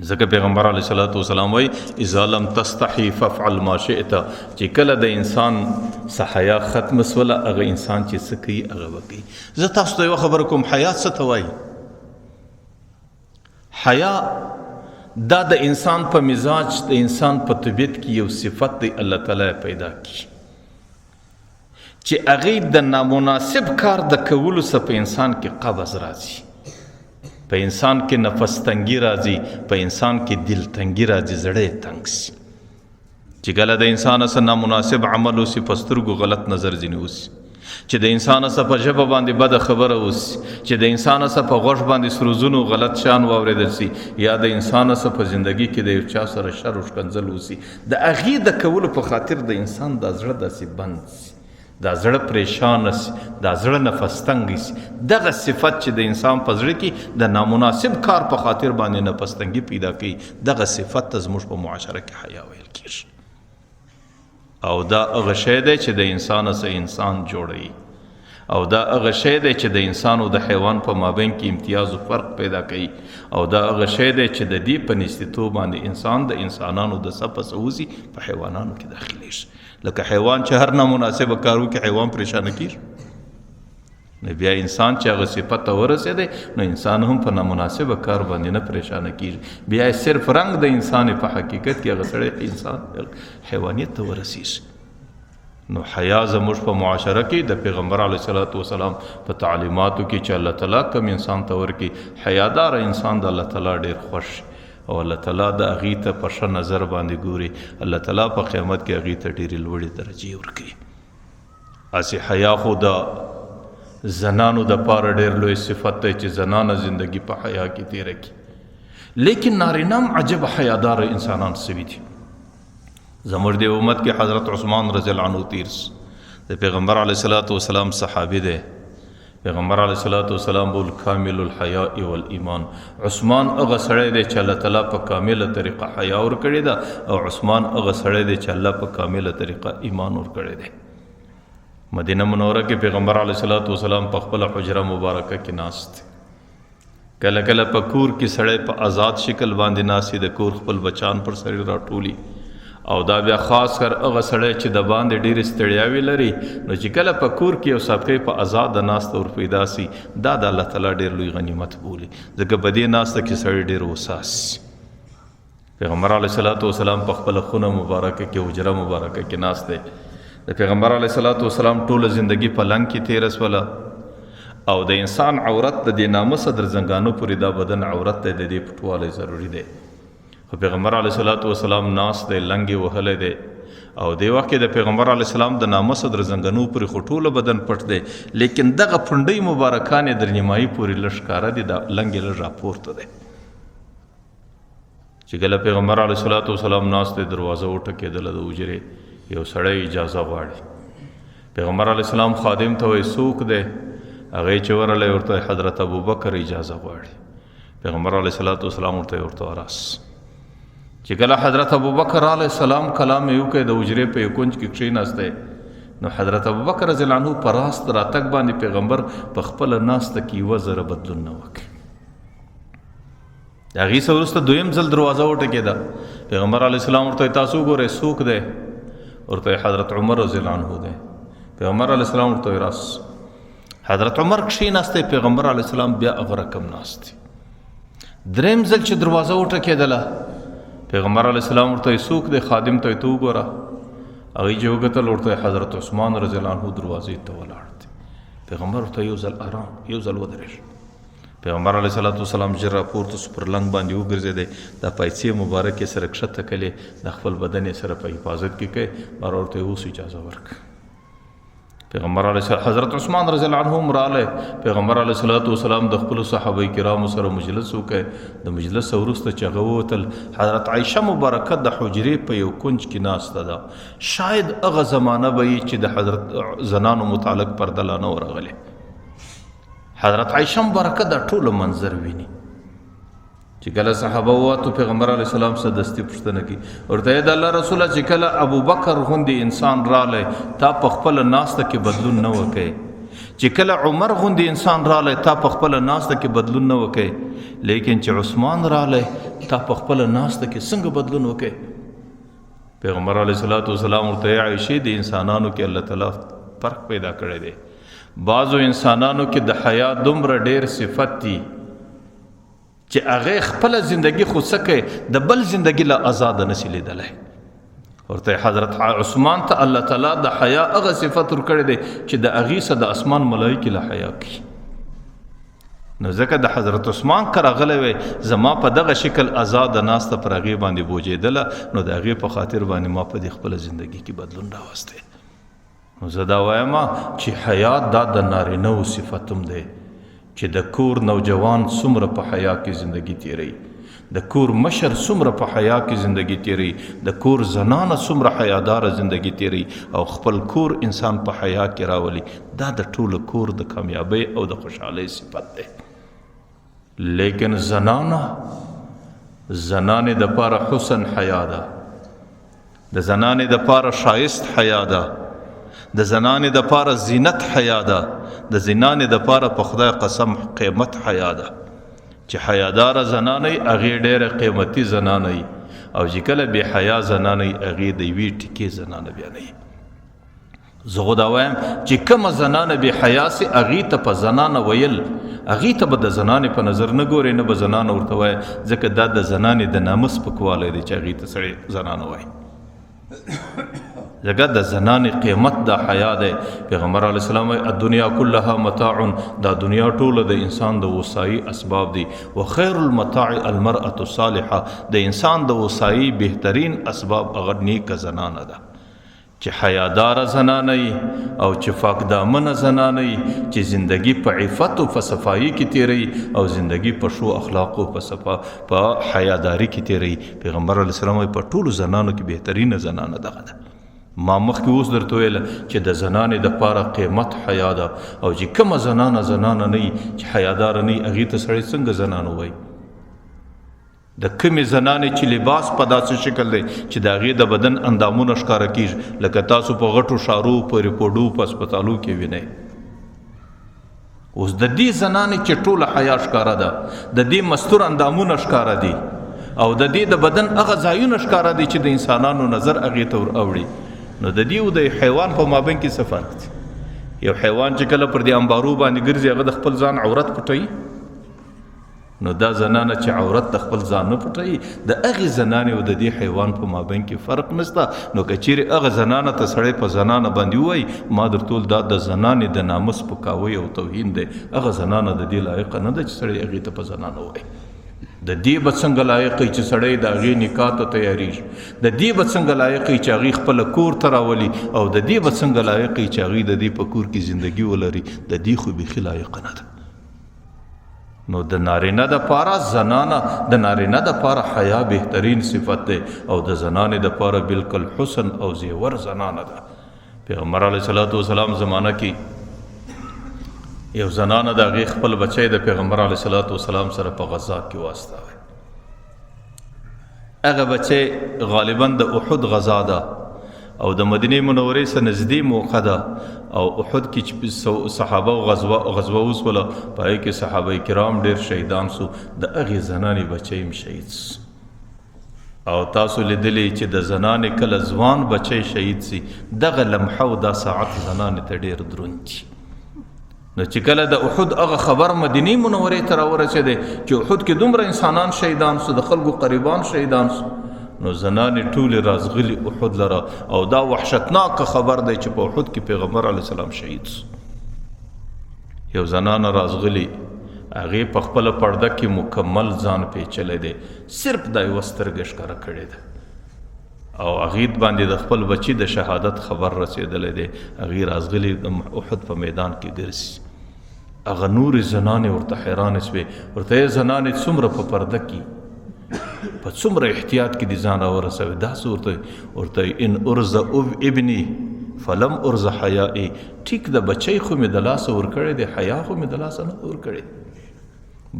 ځکه پیغمبر علیه الصلاۃ والسلام وایي اذا لم تستحي فافعل ما شئت، چې کله د انسان څخه حیا ختمه سوله، هغه انسان چې څه کوي هغه وکړي. زه تاسو ته یوه خبره کوم، حیا څه ته وایي؟ حیا دا د انسان په مزاج، د انسان په طبیعت کې یو صفت دی الله تعالی پیدا کی، چې هغې د نامناسب کار د کولو څخه په انسان کې قبض راځي، په انسان کې نفس تنګي راځي، په انسان کې دل تنګي راځي، زړه یې تنګ سي. چې کله د انسان سره نامناسب عمل وسي، په سترګو غلط نظر ځینې وسي، چې د انسان سره په ژبه باندې بده خبره وسي، چې د انسان سره په غوږ باندې سروزونو غلط شان واورېدل سي، یا د انسان سره په زندگی کې د یو چا سره شر و ښکنځل وسي، د هغې د کولو په خاطر د انسان دا زړه داسې بند سي، دا زړه پریشان سي، دا زړه نفس تنګ سي. دغه صفت چې د انسان په زړه کې د نامناسب کار په خاطر باندې نفس تنګي پیدا کوي، دغه صفت ته زموږ په معاشره کې حیا ویل کېږي. او دا هغه شی دی چې د انسان څخه انسان جوړوي، او دا هغه شی دی چې د انسان او د حیوان په مابین کې امتیاز او فرق پیدا کوي او دا هغه شی دی چې د دې په نسبتو باندې انسان د انسانانو د صفه سوزي په حیوانانو کې داخلي شي. لکه حیوان چې هر نامناسبه کار وکړي حیوان پریشانه کیږي، نو بیا انسان چې هغه صفت ته ورسېدی نو انسان هم په نامناسبه کار باندې نه پریشانه کیږي، بیا صرف رنګ د انسان په حقیقت کې هغه سړی انسان حیوانیت ته ورسیږي. نو حیا زموږ په معاشره کې د پیغمبر علیه الصلاۃ والسلام په تعلیماتو کې چې الله تعالی کوم انسان ته ورکړي حیادار انسان د الله تعالی ډیر خوښ او الله تعالی د هغې ته په ښه نظر باندې ګوري، الله تعالی په قیامت کې هغې ته ډېرې لوړې درجې ورکوي. هسې حیا خو د زنانو دپاره ډېر لوی صفت دی چې زنانه زندگی په حیا کې تیره کړي، لیکن نارینه هم عجب حیادار انسانان سوي دي. زموږ د امت کې حضرت عثمان رضی الله عنه تیرس د پیغمبر علیه الصلاۃ والسلام صحابي دی. پیغمبر علیه الصلاۃ والسلام بول کامل الحیاء والایمان، عثمان هغه سړی دی چې الله تعالی په کامله طریقه حیا ورکړې ده او عثمان هغه سړی دی چې الله په کامله طریقه ایمان ورکړی دی. مدینه منوره کې پیغمبر علیه الصلاۃ والسلام په خپل حجره مبارکه کې ناست، کله کله په کور کې سړی په آزاد شکل باندې ناست، د کور خپل بچان پر سر راټولي او دا بیا خاص کر هغه سړی چې د باندې ډېرې ستړیاوې لري نو چې کله په کور کې یو څپکی په آزاده ناسته ور پیدا سي دا د الله تعالی ډېر لوی غنیمت بولي، ځکه په دې ناسته کې سړی ډېر وساس. پیغمبر علیه الصلاۃ والسلام په خپله خونه مبارکه کې حجره مبارکه کې ناست دی. د پیغمبر علیه الصلاۃ والسلام ټوله زندگی په لنګ کې تېره سوله او د انسان عورت د دې ناموسه در زنګانو پورې دا بدن عورت دی، د دې پټوالی ضروري دی. خو پیغمبر علیه الصلاۃ والسلام ناست دی، لنګې وهلی دی او دې وخت کې د پیغمبر علیه السلام د ناموسه در زنګنو پورې خو ټوله بدن پټ دی، لیکن دغه پنډۍ مبارکانې در نیمایي پورې لږ ښکاره دي، دا لنګې لږ راپورته دی. چې کله پیغمبر علیه الصلاۃ والسلام ناست دی دروازه وټکېدله د حجرې، یو سړی اجازه غواړي. پیغمبر علیه السلام خادم ته وایي څوک دی؟ هغې چې ورغلی ورته حضرت ابوبکر اجازه غواړي. پیغمبر علیه الصلاۃ والسلام ورته راس. چې کله حضرت ابوبکر علیه السلام کلام یې وکړی د حجرې په یو کونج کې کښېناستی نو حضرت ابوبکر رضی الله عنه په راست راتګ باندې پیغمبر په خپله ناسته کې یوه ذره بدلون نه وکړي. د هغې څه وروسته دویم ځل دروازه وټکېده، پیغمبر علیه السلام ورته تاسو وګورئ څوک دی؟ ورته حضرت عمر رضی الله عنه دی. پیغمبر علیه السلام ورته راس. حضرت عمر کښېناستی، پیغمبر علیه السلام بیا هغه رقم ناست. دریم ځل چې دروازه وټکېدله پیغمبر علیه السلام ورته څوک دی؟ خادم ته ته وګوره. هغې چې وکتل ورته حضرت عثمان رضی الله عنه دروازې ته ولاړ دی. پیغمبر ورته یو ځل آرام، یو ځل ودرېږه. پیغمبر علیه الصلاۃ والسلام ژر راپورته سو، پر لنګ باندې وګرځېدی، دا پیسې مبارکې سره کښته کړلې، د خپل بدن یې سره په حفاظت کې کوي، بار ورته اوس اجازه ورکړه. پیغمبر علیه حضرت عثمان رضی الله عنه راغلی، پیغمبر علیه الصلاۃ والسلام د خپلو صحابه کرامو سره مجلس وکړ. د مجلس وروسته چې هغه ووتل، حضرت عایشه مبارکه د حجرې په یو کنج کې ناسته ده. شاید هغه زمانه به وي چې د حضرت زنانو متعلق پرده لا نه ورغلی. حضرت عایشه مبارکه دا ټوله منظر ویني. چې کله صحابه ووتو پیغمبر علیه السلام څه دستي پوښتنه کوي، ورته یې د الله رسوله چې کله ابوبکر غوندې انسان رالی تا په خپله ناسته کې بدلون نه وکړي، چې کله عمر غوندې انسان رالی تا په خپله ناسته کې بدلون نه وکړي، لیکن چې عثمان رالی تا په خپله ناسته کې څنګه بدلون وکړي؟ پیغمبر علیه الصلاۃ والسلام ورته عایشې د انسانانو کې الله تعالی فرق پیدا کړی دی. بعضو انسانانو کې د حیا دومره ډېر صفت دي چې هغې خپله زندگی خو څه کوي، د بل زندگی له آزاده نشي لیدلی. ورته حضرت عثمان ته الله تعالی د حیا هغه صفت ورکړی دی چې د هغې څه د اسمان ملایکې له حیا کوي. نو ځکه د حضرت عثمان که راغلی وی زما په دغه شکل آزاده ناسته پر هغې باندې بوجېدله، نو د هغې په خاطر باندې ما په دې خپله زندگی کې بدلون راوستی. نو زه دا وایم چې حیا دا د نارینهو صفت هم دی چې د کور نوجوان څومره په حیا کې زندگی تیروي، د کور مشر څومره په حیا کې زندگی تیروي، د کور زنانه څومره حیاداره زندگی تیروي او خپل کور انسان په حیا کې راولي، دا د ټولو کور د کامیابی او د خوشحالۍ صفت دی. لیکن زنانې د پاره حسن حیا ده، د زنانې د پاره شایست حیا ده، د زنانې د پاره زینت حیا ده، د زنانې دپاره په خدای قسم قیمت حیا ده چې حیاداره زنانه یې هغې ډېره قیمتي زنانه یې او چې کله بې حیا زنانه یې هغې د یوې ټیکې زنانه بیا نه یې. زه خو دا وایم چې کومه زنانه بې حیا سي هغې ته په زنانه ویل هغې ته به د زنانې په نظر نه ګورې نه به زنانه ورته وایي ځکه دا د زنانې د ناموس سپکوالی دی چې هغې ته سړی زنانه وایي. ځکه د زنانې قیمت دا حیا دی. پیغمبر علیه السلام وایي الدنیا کلها متاع، دا دنیا ټوله د انسان د وسایي اسباب دي. وخیر المتاع المرأة الصالحه، د انسان د وسایي بهترین اسباب هغه نیکه زنانه ده چې حیاداره زنانه یي او چې پاکدامنه زنانه یي چې زندگی په عفت او په صفایي کې تیری او زندگی په ښو اخلاقو په حیاداری کې تیری. پیغمبر علیه السلام وایي په ټولو زنانو کې بهترینه زنانه دغه ده. ما مخکې اوس درته ویله چې د زنانې دپاره قیمت حیا ده او چې کومه زنانه نه یي چې حیاداره نه یي هغې ته سړی څنګه زنانه وایي. د کمې زنانې چې لباس په داسې شکل دی چې د هغې د بدن اندامونه ښکاره کېږي لکه تاسو په غټو ښارو په ریپوډو په هسپتالو کې وینئ. اوس د دې زنانې چې ټوله حیا ښکاره ده، د دې مستور اندامونه ښکاره دي او د دې د بدن هغه ځایونه ښکاره دي چې د انسانانو نظر هغې ته ور اوړي، نو د دې او د حیوان په مابین کې څه فرق دی؟ یو حیوان چې کله پر دې انبارو باندې ګرځي هغه د خپل ځان عورت پټوي، نو دا زنانه چې عورت د خپل ځان نه پټوي د هغې زنانې او د دې حیوان په مابین کې فرق نشته. نو که چیرې هغه زنانه ته سړی په زنانه باندې ووایي ما درته ویل دا د زنانې د ناموس سپکاوی او توهین دی، هغه زنانه د دې لایقه نه ده چې سړی هغې ته په زنانه ووایي. د دې به څنګه لایق چې سړی د هغې نکاح ته تیاریږي، د دې به څنګه لایق چې هغې خپله کور ته راولي او د دې به څنګه لایق چې هغې د دې په کور کې زندگی ولري، د دې خو بیخي لایقه نه ده. نو د نارینه دپاره زنانه د نارینه دپاره حیا بهترین صفت دی او د زنانې دپاره بالکل حسن او زیور زنانه ده. پیغمبر علیه السلام زمانه کې یو زنانه د هغې خپل بچی د پیغمبر علیه السلام سره په غزا کې واستاوی. هغه بچی غالبا د احد غزا ده او د مدینې منورې سره نږدې موقع ده او احد کې چې صحابه غزوه وسوله په هغې کې صحابه کرام ډېر شهیدان سو، د هغې زنانې بچی هم شهید سو. او تاسو لیدلی چې د زنانې کله ځوان بچی شهید سي دغه لمحه او دا ساعت زنانې ته ډېر دروند دي. نو چې کله د احد هغه خبر مدینې منورې ته راورسېدی چې احد کې دومره انسانان شهیدان سو، د خلکو قریبان شهیدان سو، نو زنانې ټولې رازغلي احد لره او دا وحشتناک خبر دی چې په احد کې پیغمبر علیه السلام شهید سو. یو زنانه رازغلي هغې په خپله پرده کې مکمل ځان پیچلی دی، صرف دا یوه سترګه ښکاره کړې ده او هغې باندې د خپل بچي د شهادت خبر رسېدلی دی. هغې رازغلي د احد په میدان کې ګرځي. هغه نورې زنانې ورته حیرانې سوې، ورته یې زنانې څومره په پرده کې په څومره احتیاط کې دې ځان راورسوي؟ داسې ورته ان ارز ابني فلم ارز حیائي، ټیک د بچی خو مې د لاسه ورکړی دی، حیا خو مې د لاسه نه ورکړی.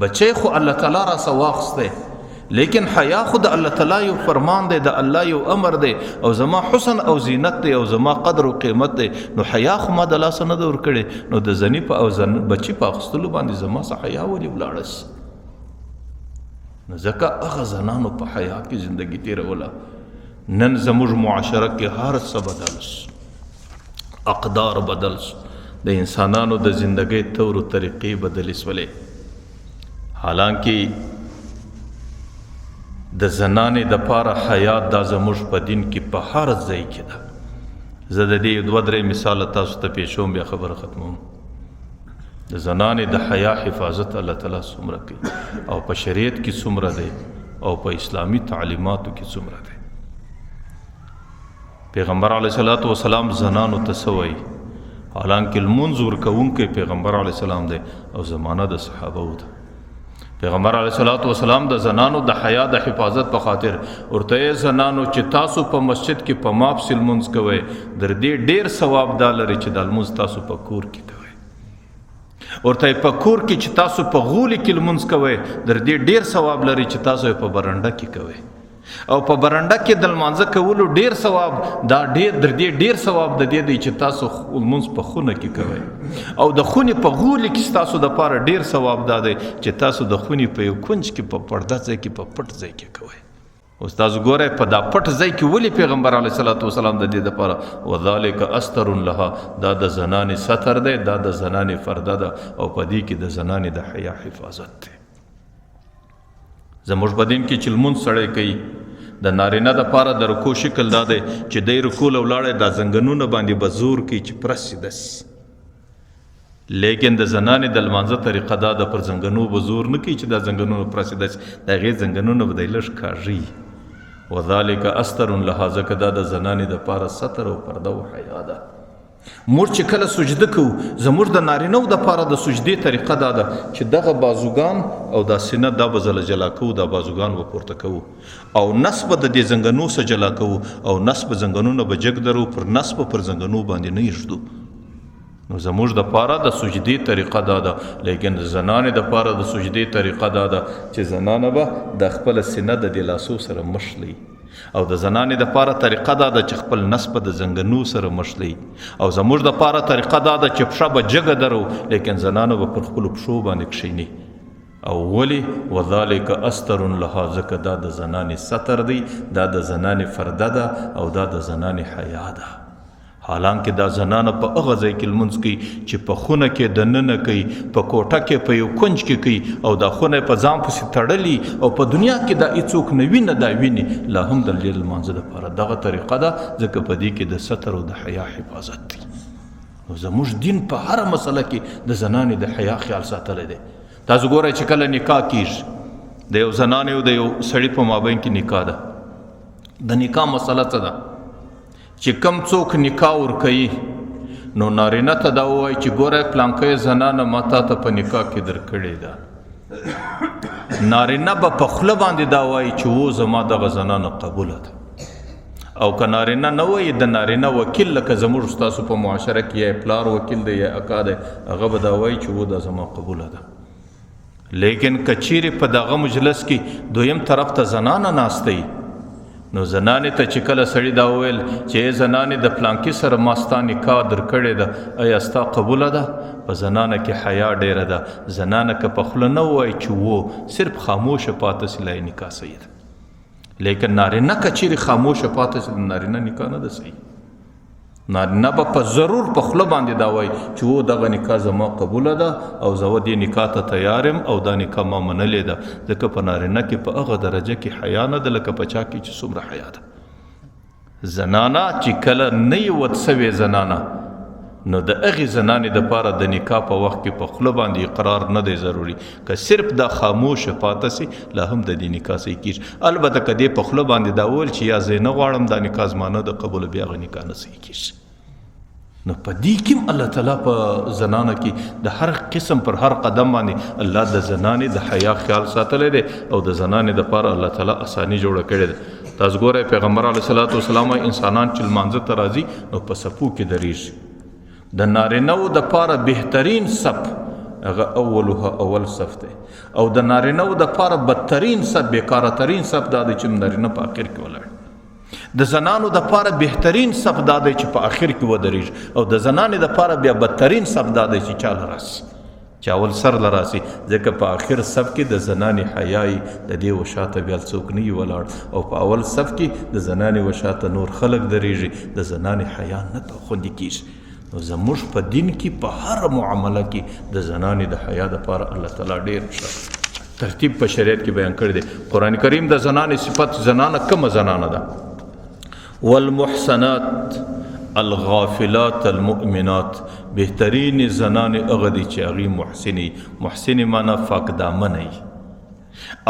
بچی خو الله تعالی راسه واخیستی لیکن حیا خو د الله تعالی یو فرمان دی، د الله یو امر دی او زما حسن او زینت دی او زما قدر او قیمت دی، نو حیا خو ما د لاسه نه ده ورکړی، نو د زنی په او بچي په اخیستلو باندې زما څه حیا ولې ولاړه سي؟ نو ځکه هغه زنانو په حیا کې زندگی تیروله. نن زموږ معاشره کې هر څه بدل سو، اقدار بدل سو، د انسانانو د زندگی طور و طریقې بدلې سولې. حالانکه د زنانې دپاره حیا دا زموږ په دین کې په هر ځای کې ده. زه د دې دوه درې مثاله تاسو ته پیښوم بیا خبره ختموم. د زنانې د حیا حفاظت الله تعالی څومره کوي او په شریعت کې څومره دی او په اسلامي تعلیماتو کې څومره دی. پیغمبر علیه السلام زنانو ته څه وایي؟ حالانکه لمونځ ورکوونکی پیغمبر علیه السلام دی او زمانه د صحابه ده. پیغمبر علیه السلام د زنانو د حیا د حفاظت په خاطر ورته یې زنانو چې تاسو په مسجد کې په ما پسې لمونځ کوئ در دې ډېر ثواب دا لري چې دا لمونځ تاسو په کور کې کوئ. ورته په کور کې چې تاسو په غولي کې لمونځ کوئ در دې ډېر ثواب لري چې تاسو په برنډه کې کوئ. او په برنډه کې د لمانځه کولو ډیر ثواب دا ډیر ثواب د دې دی چې تاسو لمونځ په خونه کې کوئ او د خونې په غولي کې تاسو د پاره ډیر ثواب دا دی چې تاسو د خونې په یو کونج کې په پرده ځای کې په پټ ځای کې کوئ. اوس تاسو ګورئ په دا پټ ځای کې ولې پیغمبر علیه الصلاۃ والسلام د دې دپاره وذلک استر لها دا د زنانې ستر دی دا د زنانې فرده ده او په دې کې د زنانې د حیا حفاظت دی. زموږ په دین کې چې لمونځ سړی کوي د نارینه دپاره د رکوع شکل دا دی چې دی رکوع له ولاړی دا زنګنونه باندې به زور کوي چې پرس شي داسې، لیکن د زنانې د لمانځه طریقه دا د پر زنګنو به زور نه کوي چې دا زنګنونه پرس شي داسې، د هغې زنګنونه به دی لږ کاږي. وذلک استر لها ځکه دا د زنانې دپاره ستر او پرده او حیا ده. موږ چې کله سجده کوو زموږ د نارینهو دپاره د سجدې طریقه دا ده چې دغه بازوګان او دا سینه دا به زله جلا کوو، دا بازوګان به پورته کوو او نس به د دې زنګنو څخه جلا کوو او نس به زنګنونه به جګ درو پر نس به پر زنګنو باندې نه ایږدو. نو زموږ دپاره د سجدې طریقه دا ده، لیکن د زنانې دپاره د سجدې طریقه دا ده چې زنانه به د خپله سینه د دې لاسو سره مشلی او د زنانې دپاره طریقه دا ده چې خپل نس به د زنګنو سره مشلی او زموږ دپاره طریقه دا ده چې پښه به جګه درو لیکن زنانه به پر خپلو پښو باندې کښیني. او ولی وذلک استر لها ځکه دا د زنانې ستر دی، دا د زنانې فرده ده او دا د زنانې حیا ده. حالانکه دا زنانه په هغه ځای کې لمونځ کوي چې په خونه کې دننه کوي، په کوټه کې په یو کنج کې کوي او دا خونه په ځان پسې تړلي او په دنیا کې دا هیڅوک نه ویني دا ویني، لا هم د دې لمانځه دپاره دغه طریقه ده ځکه په دې کې د ستر او د حیا حفاظت دی. نو زموږ دین په هره مسله کې د زنانې د حیا خیال ساتلی دی. تاسو ګورئ چې کله نکاح کیږي د یو زنانې او د یو سړي په مابین کې نکاح ده، د نکاح مسله څه ده چې کم څوک نکاح ورکوي نو نارینه ته دا ووایي چې ګوره پلانکی زنانه ما تا ته په نکاح کې درکړې ده، نارینه به په خوله باندې دا وایي چې و زما دغه زنانه قبوله ده. او که نارینه نه وایي د نارینه وکیل لکه زموږ ستاسو په معاشره کې یا پلار وکیل دی یا اکا دی هغه به دا وایي چې و دا زما قبوله ده. لیکن که چیرې په دغه مجلس کې دویم طرف ته زنانه ناستی نو زنانې ته چې کله سړي دا وویل چې زنانې د پلانکي سره ما ستا نکاح درکړې ده ایا ستا قبوله ده، په زنانه کې حیا ډیره ده. زنانه که په خوله نه ووایي چې و صرف خاموشه پاته سي لا نکاح صحیح ده، لیکن نارینه که چیرې خاموشه پاته سي د نارینه نکاح نه ده صحیح. نارینه به په ضرور په خوله باندې دا وایي چې و دغه نکاح زما قبوله ده او زه دې نکاح ته تیار یم او دا نکاح ما منلې ده، ځکه په نارینه کې په هغه درجه کې حیا نه ده لکه په چا کې چې څومره حیا ده. زنانه چې کله نه یې ود سوې زنانه نو د هغې زنانې دپاره د نکاح په وخت کې په خوله باندې اقرار نه دی ضروري، که صرف دا خاموشه پاته سي لا هم د دې نکاح صحیح کېږي. البته که دې په خوله باندې دا وویل چې یا زه نه غواړم دا نکاح زما نه د قبوله بیا هغه نکاح نه صحیح کېږي. نو په دې کې هم الله تعالی په زنانه کې د هر قسم پر هر قدم باندې الله د زنانې د حیا خیال ساتلی دی او د زنانې دپاره الله تعالی اساني جوړه کړې ده. تاسو ګورئ پیغمبر علیه الصلاۃ والسلام انسانان چې لمانځه ته راځي نو په صفو کې درېږي. د نارینهو دپاره بهترین صف هغه اول صف دی او د نارینهو دپاره بدترین صف بیکاره ترین صف دا دی چې نارینه په آخر کې ولاړ. د زنانو دپاره بهترین صف دا دی چې په آخر کې ودرېږي او د زنانې دپاره بیا بدترین صف دا دی چې چاله راسي چې اول سر له راسي، ځکه په آخر صف کې د زنانې حیایي د دې وشاته بیا څوک نه وي ولاړ او په اول صف کې د زنانې وشاته نور خلک درېږي، د زنانې حیا نه خوندي کېږي. نو زموږ په دین کې په هر معامله کې د زنانې د حیا دپاره الله تعالی ډېر ښه ترتیب په شریعت کې بیان کړی دی. قرآن کریم د زنانې صفت زنانه کومه زنانه ده؟ والمحسنات الغافلات المؤمنات، بهترین زنانې هغه دي چې هغې محسنې معنا پاک دامنه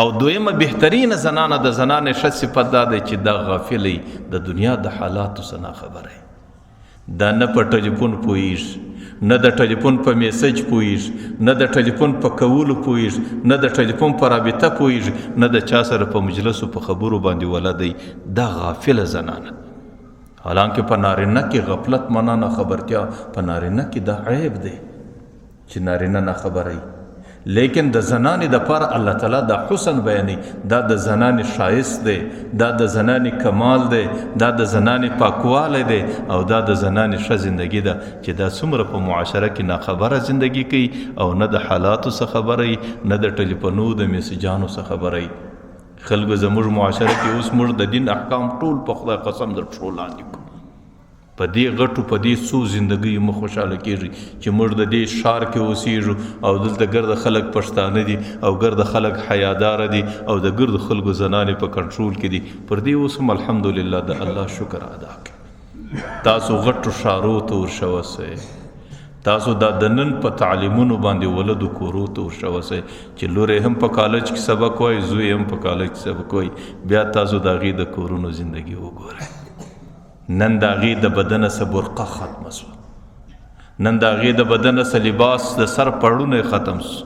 او دویمه بهترین زنانه د زنانې ښه صفت دا دی چې دا غافلې د دنیا د حالاتو څه ناخبره دا نه په ټلیفون پوهیږي، نه د ټلیفون په میسج پوهیږي، نه د ټلیفون په کولو پوهیږي، نه د ټلیفون په رابطه پوهیږي، نه د چا سره په مجلسو په خبرو باندې ولدی. دا غافله زنانه. حالانکه په نارینه کې غفلت معنا نه خبرتیا، په نارینه کې دا عیب دی چې نارینه نه خبره لیکن د زنانې دپاره الله تعالی دا حسن بیانوي، دا د زنانې ښایست دی، دا د زنانې کمال دی، دا د زنانې پاکوالی دی، او دا د زنانې ښه زندگی ده چې دا څومره په معاشره کې ناخبره زندگی کوي او نه د حالاتو څه خبره وي، نه د ټلیفونو د میسجانو څه خبره وي. خلکو زموږ معاشره کې اوس موږ د دین احکام ټول په خدای قسم د پښو لاندې کړو. په دې غټو په دې څو زندګیو مو خوشحاله کېږي چې موږ د دې ښار کې اوسېږو او دلته ګرده خلک پښتانه دي او ګرده خلک حیاداره دي او د ګردو خلکو زنانې په کنټرول کې دي. پر دې اوس هم الحمدلله د الله شکر ادا کړئ. تاسو غټو ښارو ته ورشوسئ، تاسو دا د نن په تعلیمونو باندې ولدو کورو ته ورشوسئ چې لورې هم په کالج کې سبق وایي، زوی هم په کالج کې سبق وایي، بیا تاسو د هغې د کورونو زندگی وګورئ. نن د هغې د بدنه څه برقه ختمه سوه، نن د هغې د بدنه څه لباس د سر پړونه ختم سو،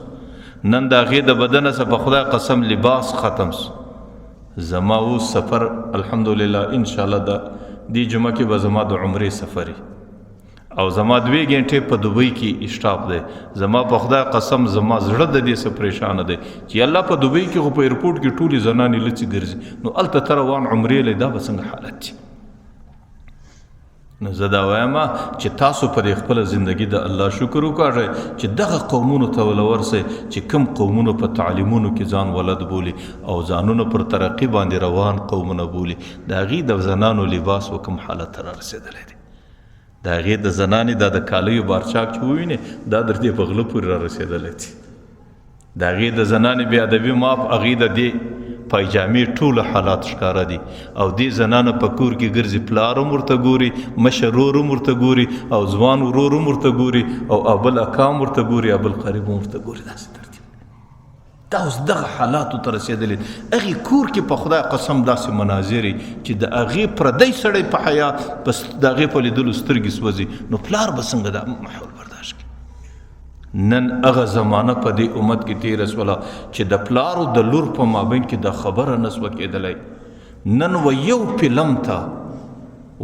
نن د هغې د بدنه څه په خدای قسم لباس ختم سو. زما اوس سفر الحمدلله انشاءالله دې جمعه کې به زما د عمرې سفري او زما 2 غنټې په دوبۍ کې اسټاپ دی. زما په خدای قسم زما زړه د دې څه پریشانه دی چې الله په دوبۍ کې خو په ایرپورټ کې ټولې زنانې لڅې ګرځي، نو هلته ته روان عمرې لی دا به څنګه حالت دی؟ نو زه دا وایم چې تاسو پر خپله زندگی د الله شکر وکړئ چې دغه قومونو ته وله ورسئ چې کوم قومونو په تعلیمونو کې ځان ولد بولي او ځانونه پر ترقي باندې روان قومونه بولي. د هغې د زنانو لباس و کوم حالت ته را رسېدلی دی، د هغې د زنانې دا د کالیو بارچاک چې ووینې دا در دې په غله پورې را رسېدلی دی. د هغې د زنانې بې ادبي ماپ هغې د دې پایجامې ټوله حالات ښکاره دي او دې زنانه په کور کې ګرځي، پلار هم ورته ګوري، مشر ورور هم ورته ګوري او ځوان ورور هم ورته ګوري او ابل اکا هم ورته ګوري، ابل قریب هم ورته ګوري. داسې ترتیب دا اوس دغه حالاتو ته رسېدلي. هغې کور کې په خدای قسم داسې مناظرې چې د هغې پردی سړی په حیا د هغې په لیدلو سترګې سوځي، نو پلار به څنګه دا محول برداشت کړي؟ نن هغه زمانه په دې امت کې تېره سوله چې د پلار او د لور په مابین کې دا خبره نه سوه کېدلی. نن و یو فلم ته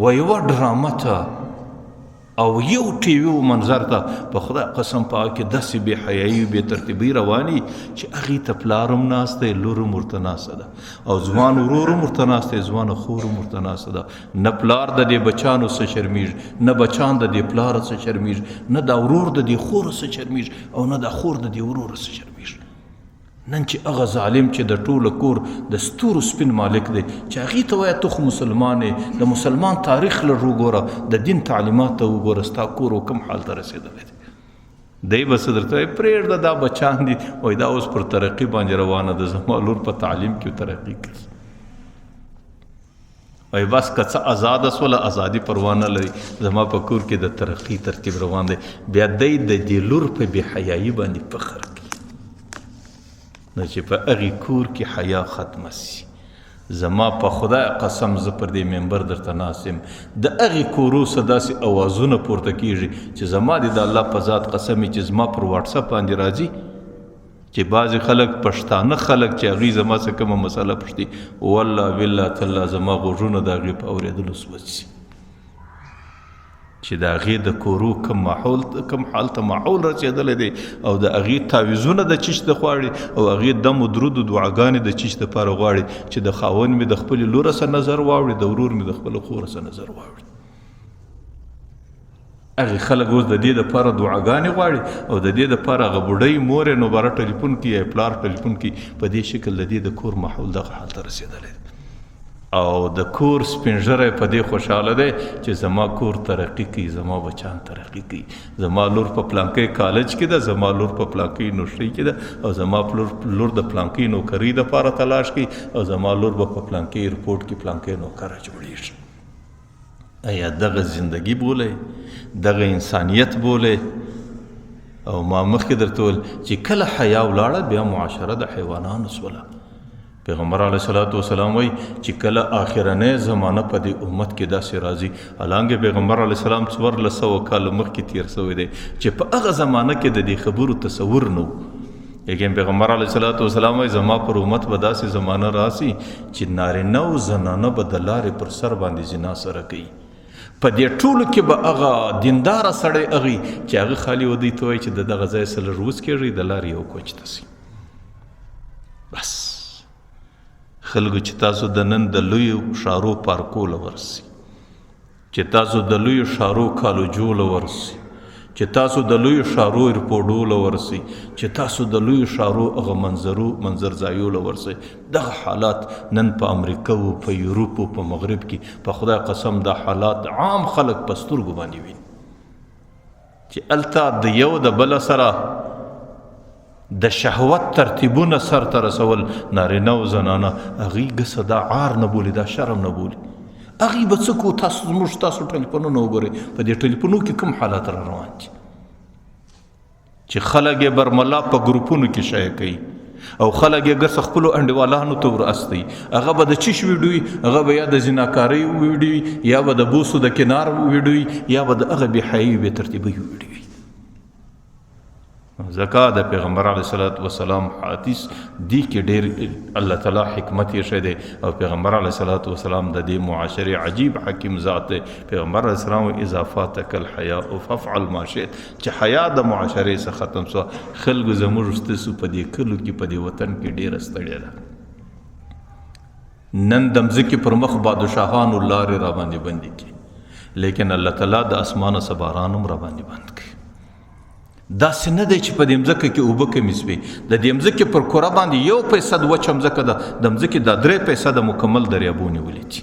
و یوه ډرامه ته او یو ټي وي منظر ته په خدای قسم په هغه کې داسې بې حیایي بې ترتیبي رواني چې هغې ته پلار هم ناست دی، لور هم ورته ناسته ده او ځوان ورور هم ورته ناست دی، ځوانه خور هم ورته ناسته ده. نه پلار د دې بچانو څه شرمېږي، نه بچان د دې پلاره څه شرمېږي، نه دا ورور د دې خوره څه شرمېږي او نه دا خور د دې وروره څه شرمېږي. نن چې هغه ظالم چې د ټوله کور د ستورو سپین مالک دی چې هغې ته وایه ته خو مسلمان یې، د مسلمان تاریخ لږ وګوره، د دین تعلیمات ته وګوره، ستا کور و کوم حال ته رسېدلی دی. دی به څه درته وایي پرېږده دا بچان دي، وایي دا اوس پر ترقي باندې روانه ده، زما لور په تعلیم کې ترقي کوي. وایي بس که څه ازاده سوله ازادي پروا نه لري، زما په کور کې د ترقي ترتیب روان دی. بیا دی د دې لور په بې حیایي باندې فخر کوي. نو چې په هغې کور کې حیا ختمه سي، زما په خدای قسم زه پر دې منبر درته ناست یم، د هغې کورو څه داسې اوازونه پورته کېږي چې زما دې د الله په ذات قسم چې زما پر واټساپ باندې راځي چې بعضې خلک پښتانه خلک چې هغوی زما څه کومه مسله پوښتي، والله بالله تالله زما غوږونه د هغې په اورېدلو سوځي چې د هغې د کورو کوم حال ته ماحول رسېدلی دی او د هغې تعویضونه د چیش د غواړي او هغې دم و درود و دعاګانې د چیش دپاره غواړي چې د خاوند مې د خپلې لوره څه نظر واوړي، د ورور مې د خپله خوره څه نظر واوړي. هغې خلک اوس د دې دپاره دعاګانې غواړي او د دې دپاره هغه بوډۍ مور یې نو باره ټلیفون کوي یا پلار ټلیفون کوي. په دې شکل د دې د کور ماحول دغه حال ته رسېدلی دی او د کور سپین ږیری په دې خوشحاله دی چې زما کور ترقي کوي، زما بچان ترقي کوي، زما لور په پلانکۍ کالج کې ده، زما لور په پلانکۍ نوشرۍ کې ده او زما لور د پلانکۍ نوکرۍ دپاره تلاش کوي او زما لور به په پلانکۍ ایرپورټ کې پلانکۍ نوکره جوړېږي. ایا دغه زندگی بولئ، دغه انسانیت بولئ؟ او ما مخکې درته ویل چې کله حیا ولاړه بیا معاشره د حیوانانو سوله. پیغمبر علیه صلات وسلام وایي چې کله آخرنۍ زمانه په دې امت کې داسې راځي، حالانکه پیغمبر علیه السلام 1400 کاله مخکې تیر شوی دی چې په هغه زمانه کې د دې خبرو تصور نه و. لیکن پیغمبر علیه صلات وسلام وایي زما پر امت به داسې زمانه راسي چې نارینه او زنانه به د لارې پر سر باندې زنا سره کوي، په دې ټولو کې به هغه دینداره سړی هغوی چې هغه خالي ودی ته وایي چې د دغه ځای سره لږ وس کېږي د لارې یو کوچ ته سي. بس خلکو چې تاسو د نن د لویو ښارو پارکوله ورسي، چې تاسو د لویو ښارو کالجوله ورسي، چې تاسو د لویو ښارو ایرپورټوله ورسي، چې تاسو د لویو ښارو هغه منظرځایوله ورسي. دغه حالات نن په امریکا و په یوروپ و په مغرب کې په خدای قسم دا حالات عام خلک په سترګو باندې ویني چې هلته د یو د بله سره د شهوت ترتیبونه سرته رسول، نارینه و زنانه، هغوی ګسه دا عار نه بولي، دا شرم نه بولي. هغوی به څه کو، تاسو زموږ تاسو ټلیفونونه وګورئ، په دې ټلیفونو کې کوم حالات را روان دي چې خلک یې برملا په ګروپونو کې شایع کوي او خلک یې ګرځه خپلو انډیوالانو ته وراستی. هغه به د چیش ویډیو، هغه به یا د زناکارۍ ویډیو، یا به د بوسو د کنار ویډیو، یا به د هغه بېحیایي بې ترتیبۍ ویډیو. ځکه د پیغمبر علیه صلات وسلام حدیث دی کې ډېر الله تعالی حکمت یې ښی دی او پیغمبر علیه صلات وسلام د دې معاشرې عجیب حکیم ذات دی. پیغمبر علیه السلام اذا فاتک الحیاء فافعل ما شئت، چې حیا د معاشرې څخه ختم سوه. خلکو زموږ ستاسو په دې کلو کې په دې وطن کې ډېره ستړیا ده. نن د مځکې پر مخ بادشاهانو لارې را باندې بندې کړي، لیکن الله تعالی د اسمانه څه باران هم را باندې بند کړي. داسې نه دی چې په دې مځکه کې اوبه کمې سوې. د دې مځکې پر کره باندې 1% وچه مځکه ده، د مځکې دا 3% مکمل دریابونه ولیدي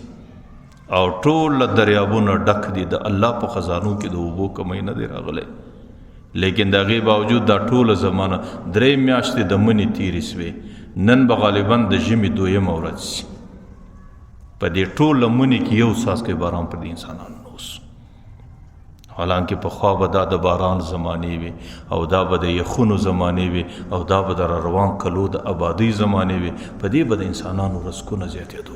او ټول دریابونه ډک دي. د الله په خزانو کې د اوبو کمی نه دی راغلی، لیکن د هغې باوجود دا ټوله زمانه 3 میاشتې د منې تېرې سوې. نن به غالبا د ژمي 2مه ورځ شي. په دې ټوله منې کې یو څاڅکی باران پر دې انسانانو نه اوس. حالانکه پخوا به دا د باران زمانې وي او دا به د یخونو زمانې وي او دا به د روان کلو د آبادۍ زمانې وي. په دې به د انسانانو رزقونه زیاتېدو.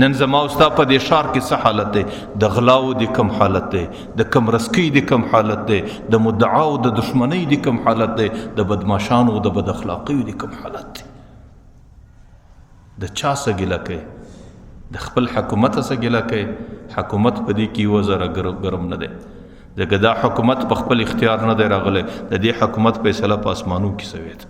نن زما او ستا په دې ښار کې څه حالت دی؟ د غلاو د کم حالت دی، د کم رسکۍ د کم حالت دی، د مدعاو د دشمنۍ د کم حالت دی، د بدماشانو د بد اخلاقیو د کم حالت دی. د چا څه ګیله کوي؟ د خپل حکومت څه ګیله کوي؟ حکومت په دې کې 1000 ګرم نه دی، ځکه دا حکومت په خپل اختیار نه دی راغلی. د دې حکومت فیصله په اسمانو کې سوې ده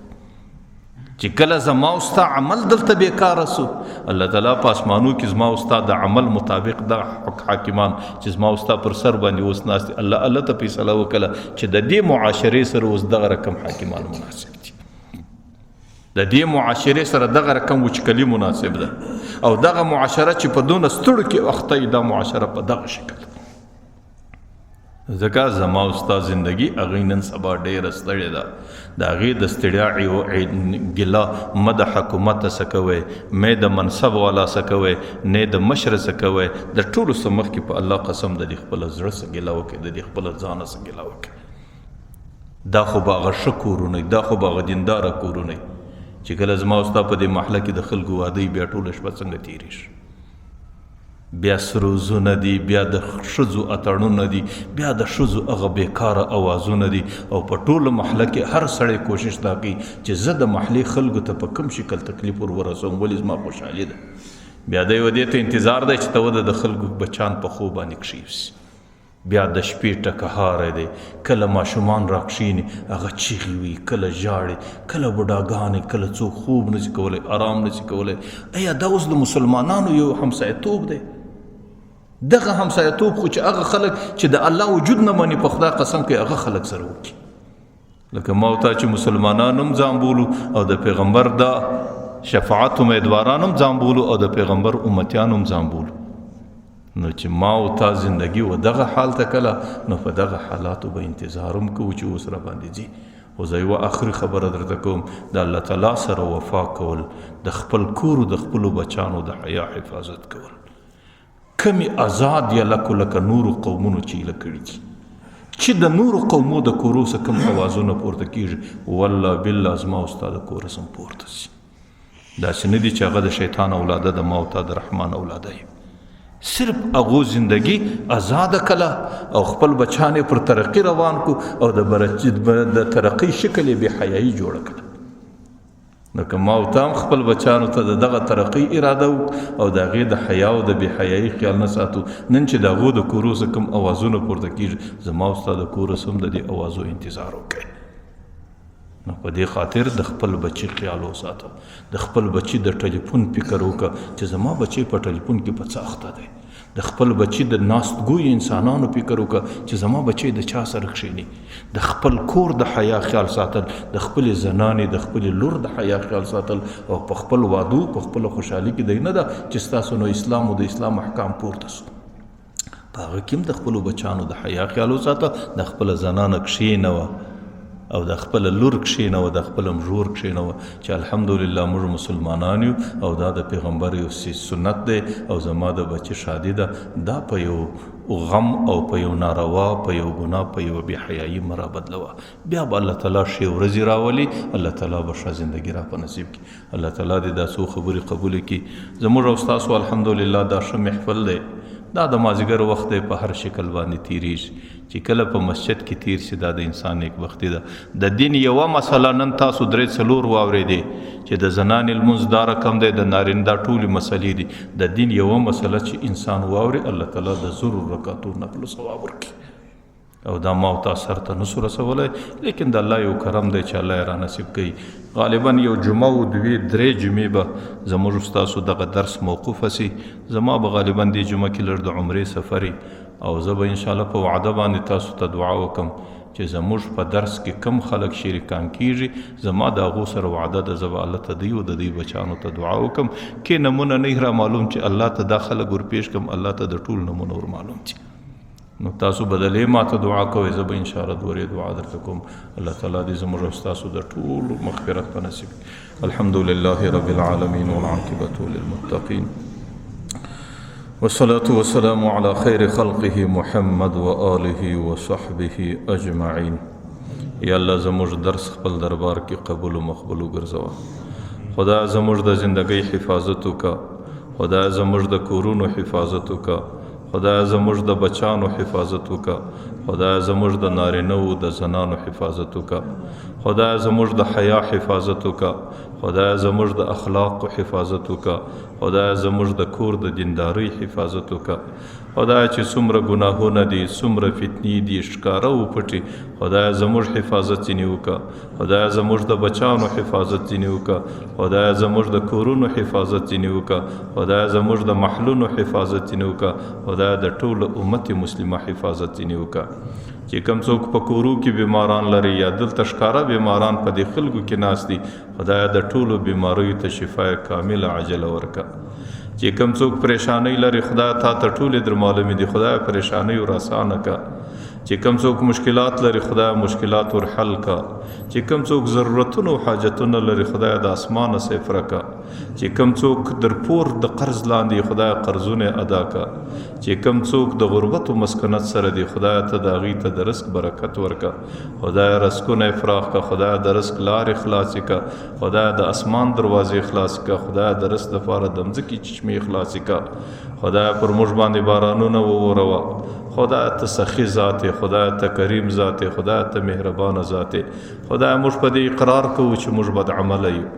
چې کله زما او ستا عمل دلته بیکاره سو، الله تعالی په اسمانو کې زما او ستا د عمل مطابق د حاکمان چې زما او ستا پر سر باندې اوس ناست دي، الله ته فیصله وکړه چې د دې معاشرې سره اوس دغه رقم حاکمان مناسب دي، د دې معاشرې سره دغه رقم وچکلي مناسب ده، او دغه معاشره چې په دونه ستړو کې اخته دا معاشره په دغه شکل. ځکه زما او ستا زندگی هغې نن سبا ډېره ستړې ده. د هغې د ستړیا ګیله مه د حکومت څه کوئ، مې د منصب والا څه کوئ، نه د مشر څه کوئ. د ټولو څه مخکې په الله قسم د دې خپله زړه څه ګیله وکړئ، د دې خپله ځانه څه ګیله وکړئ. دا خو به هغه ښه کورونه، دا خو به هغه دینداره کورونه چې کله زما او ستا په دې محله کې د خلکو واده بیا ټوله شپه څنګه تېرېږي، بیا سروزونه دي، بیا د ښځو اتڼونه دي، بیا د ښځو هغه بیکاره اوازونه دي، او په ټوله محله کې هر سړی کوشش دا کوي چې زه د محلې خلکو ته په کوم شکل تکلیف ور ورسوم، ولې زما خوشحالي ده. بیا دی و دې ته انتظار دی چې ته وده د خلکو بچان په خوب باندې کښېوسي. بیا د شپې ټکهاری دی، کله ماشومان راکښېني هغه چیغې وي، کله ژاړي، کله بوډاګانې، کله څوک خوب نشي کولی، آرام نشي کولی. ایا دا اوس د مسلمانانو یو همسایه‌توب دی؟ دغه همسایه‌توب خو چې هغه خلک چې د الله وجود نه مني په خدای قسم کوي هغه خلک سره وکړي. لکه ما او تا چې مسلمانان هم ځان بولو او د پیغمبر د شفاعت امیدواران هم ځان بولو او د پیغمبر امتیان هم ځان بولو، نو چې ما او تا زندگی و دغه حال ته کله، نو په دغه حالاتو به انتظار هم کوو چې اوس را باندې ځي. خو زه یوه آخري خبره درته کوم، د الله تعالی سره وفا کول، د خپل کور د خپلو بچانو د حیا حفاظت کول. کمې آزاد یا لکه نورو قومونو چې ایله کړي دي، چې د نورو قومو د کورو څخه کم اوازونه پورته کېږي، والله بالله زما او ستا د کوره سم پورته شي. داسې نه دي چې هغه د شیطان اولاده د ما او تا د رحمان اولاده یم. صرف هغو زندگی آزاده کله او خپل بچانې پر ترقی روان کو او د ترقی شکل یې بې حیایي جوړه کړه. نو که ما او ته هم خپل بچیانو ته د دغه ترقي اراده او د هغې د حیا او د بې حیایي خیال نه ساتو. نن چې د هغو د کورو څه کوم اوازونه پورته کېږي، زما او ستا د کوره هم د دې اوازو انتظار وکړئ. نو په دې خاطر د خپل بچي خیال وساته، د خپل بچي د ټلیفون فکر وکړه چې زما بچی په ټلیفون کې په څه اخته دی. د خپل بچي د ناستګوی انسانانو فکر وکړه چې زما بچی د چا سره کښېني. د خپل کور د حیا خیال ساتل، د خپلې زنانې د خپلې لور د حیا خیال ساتل، او په خپل وادو په خپله خوشحالي کې دی نه ده چې ستاسو نو اسلام او د اسلام احکام پورته سو. په هغه کې هم د خپلو بچیانو د حیا خیال وساته، د خپله زنانه کښېنوه او د خپل لور کښېنوه، د خپل مژور کښېنوه چې الحمدلله موږ مسلمانان یو او دا د پیغمبر یو سنت دی او زما د بچي شادي ده. دا په یو غم او په یو ناروا، په یو ګناه، په یو بې حیایي مه رابدلوه. بیا به الله تعالی ښې ورځې راولي، الله تعالی به ښه زندګي را په نصیب کړي. الله تعالی دې دا څو خبرې قبولې کړي. زموږ او ستاسو الحمدلله دا ښه محفل دی. دا د مازدیګر وخت دی، په هر شکل باندې تیریږي. چې کله په مسجد کې تیر شي دا د انسان نیکبختي ده. د دین یوه مسله نن تاسو 3-4 واورېدې چې د زنانې لمونځ دا رقم دی، د نارینه دا ټولې مسلې دي. د دین یوه مسله چې انسان واوري، الله تعالی د 0 رکعتو نفل ثواب ورکړي. او دا ما او تا سر ته نسو رسولی، لیکن د الله یو کرم دی چې الله یې را نصیب کوي. غالبا یو جمعه و 2-3 جمعې به زموږ ستاسو دغه درس موقوفه سي. زما به غالبا دې جمعه کې لږ د عمرې سفري، او زه به انشاءالله په وعده باندې تاسو ته دعا وکم چې زموږ په درس کې کم خلک شریکان کیږي، زما د هغو سره وعده ده زه به الله ته دوی او د دوی بچیانو ته دعا وکم. کې نمونه نه را معلوم چې الله ته دا خلک ورپېښ کړم، الله ته د ټول نمونه ور معلوم چې نو تاسو بدلې ما ته دعا کوئ، زه به انشاءالله دورې دعا درته کوم. الله تعالی دې زموږ او ستاسو د ټولو مغفرت په نصیب کړي. الحمدلله رب العالمین والعاقبة للمتقین، والصلاة والسلام على خير خلقه محمد وآله وصحبه أجمعين. یا الله زموږ درس خپل دربار کې قبول و مقبول وګرځوه. خدا زموږ د زندګۍ حفاظت وکړه، خدا زموږ د کورونو حفاظت وکړه، خدا زموږ د بچانو حفاظت وکړه، خدا زموږ د نارینه‌و د زنانو حفاظت وکړه، خدا زموږ د حیا حفاظت وکړه، خدا زموږ د اخلاق حفاظت وکړه، خدا زموږ د کور د دیندارۍ حفاظت وکړه. خدا چې څومره ګناهونه دي، څومره فتنې دي ښکاره و پټې، خدا زموږ حفاظت ځینې وکړه. خدا زموږ د بچانو حفاظت ځینې وکړه، خدا زموږ د کورونو حفاظت ځینې وکړه، خدا زموږ د محلونو حفاظت ځینې وکړه، خدا د ټول امت مسلمه حفاظت ځینې وکړه. چې کوم څوک په کورو کې بیماران لري یا دلته ښکاره بیماران په دې خلکو کې ناست دي، خدای د ټولو بیماریو ته شفای کامله عاجله ورکړه. چې کوم څوک پریشانی لري، خدای تا ته ټولې در معلومې دي، خدای پریشانی ور آسانه کړه. چې کوم څوک مشکلات لري، خدای مشکلات ور حل کړه. چې کوم څوک ضرورتونه او حاجتونه لري، خدای د اسمانه صفر کړه. چې کوم څوک در پور د قرض لاندې، خدای قرضونه ادا کړه. چې کوم څوک د غربت او مسکنت سره دی، خدای ته د هغې ته د رزق برکت ورکړه. خدای رزقونه فراخ کړه، خدای د رزق لارې خلاصې کړه، خدای د اسمان دروازې خلاصې کړه، خدای د رزق لپاره د مځکې چشمې خلاصې کړه. خدای پر موږ باندې بارانونه ووروه. خدای ته سخی ذات، خدای ته کریم ذات، خدای ته مهربان ذات. خدای موږ په دې اقرار کوو چې موږ بد عمله یو.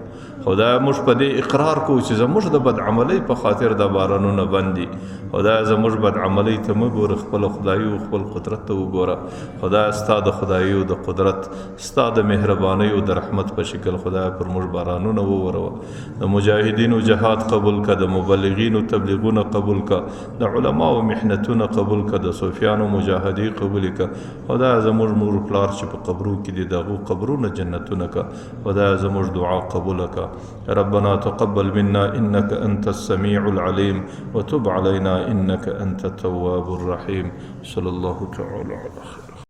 خدای موږ په دې اقرار کوو چې زموږ د بد عملۍ په خاطر د بارانونه بند دي. خدای زموږ بد عملۍ ته مه ګوره، خپل خدایي او خپل قدرت ته وګوره. خدای ستا د خدایي او د قدرت، ستا د مهربانۍ او د رحمت په شکل خدای پر موږ بارانونه ووروه. د مجاهدینو جهاد قبول کړه، د مبلغینو تبلیغونه قبول کړه، د علماو محنتونه قبول کړه، د صوفیانو مجاهدی قبول کړه. خدای زموږ مور پلار چې په قبرو کې دي، دغو قبرونه جنتونه کړه. خدای زموږ دعا قبول کړه. ربنا تقبل منا إنك أنت السميع العليم وتب علينا إنك أنت التواب الرحيم. صلى الله تعالى على خير.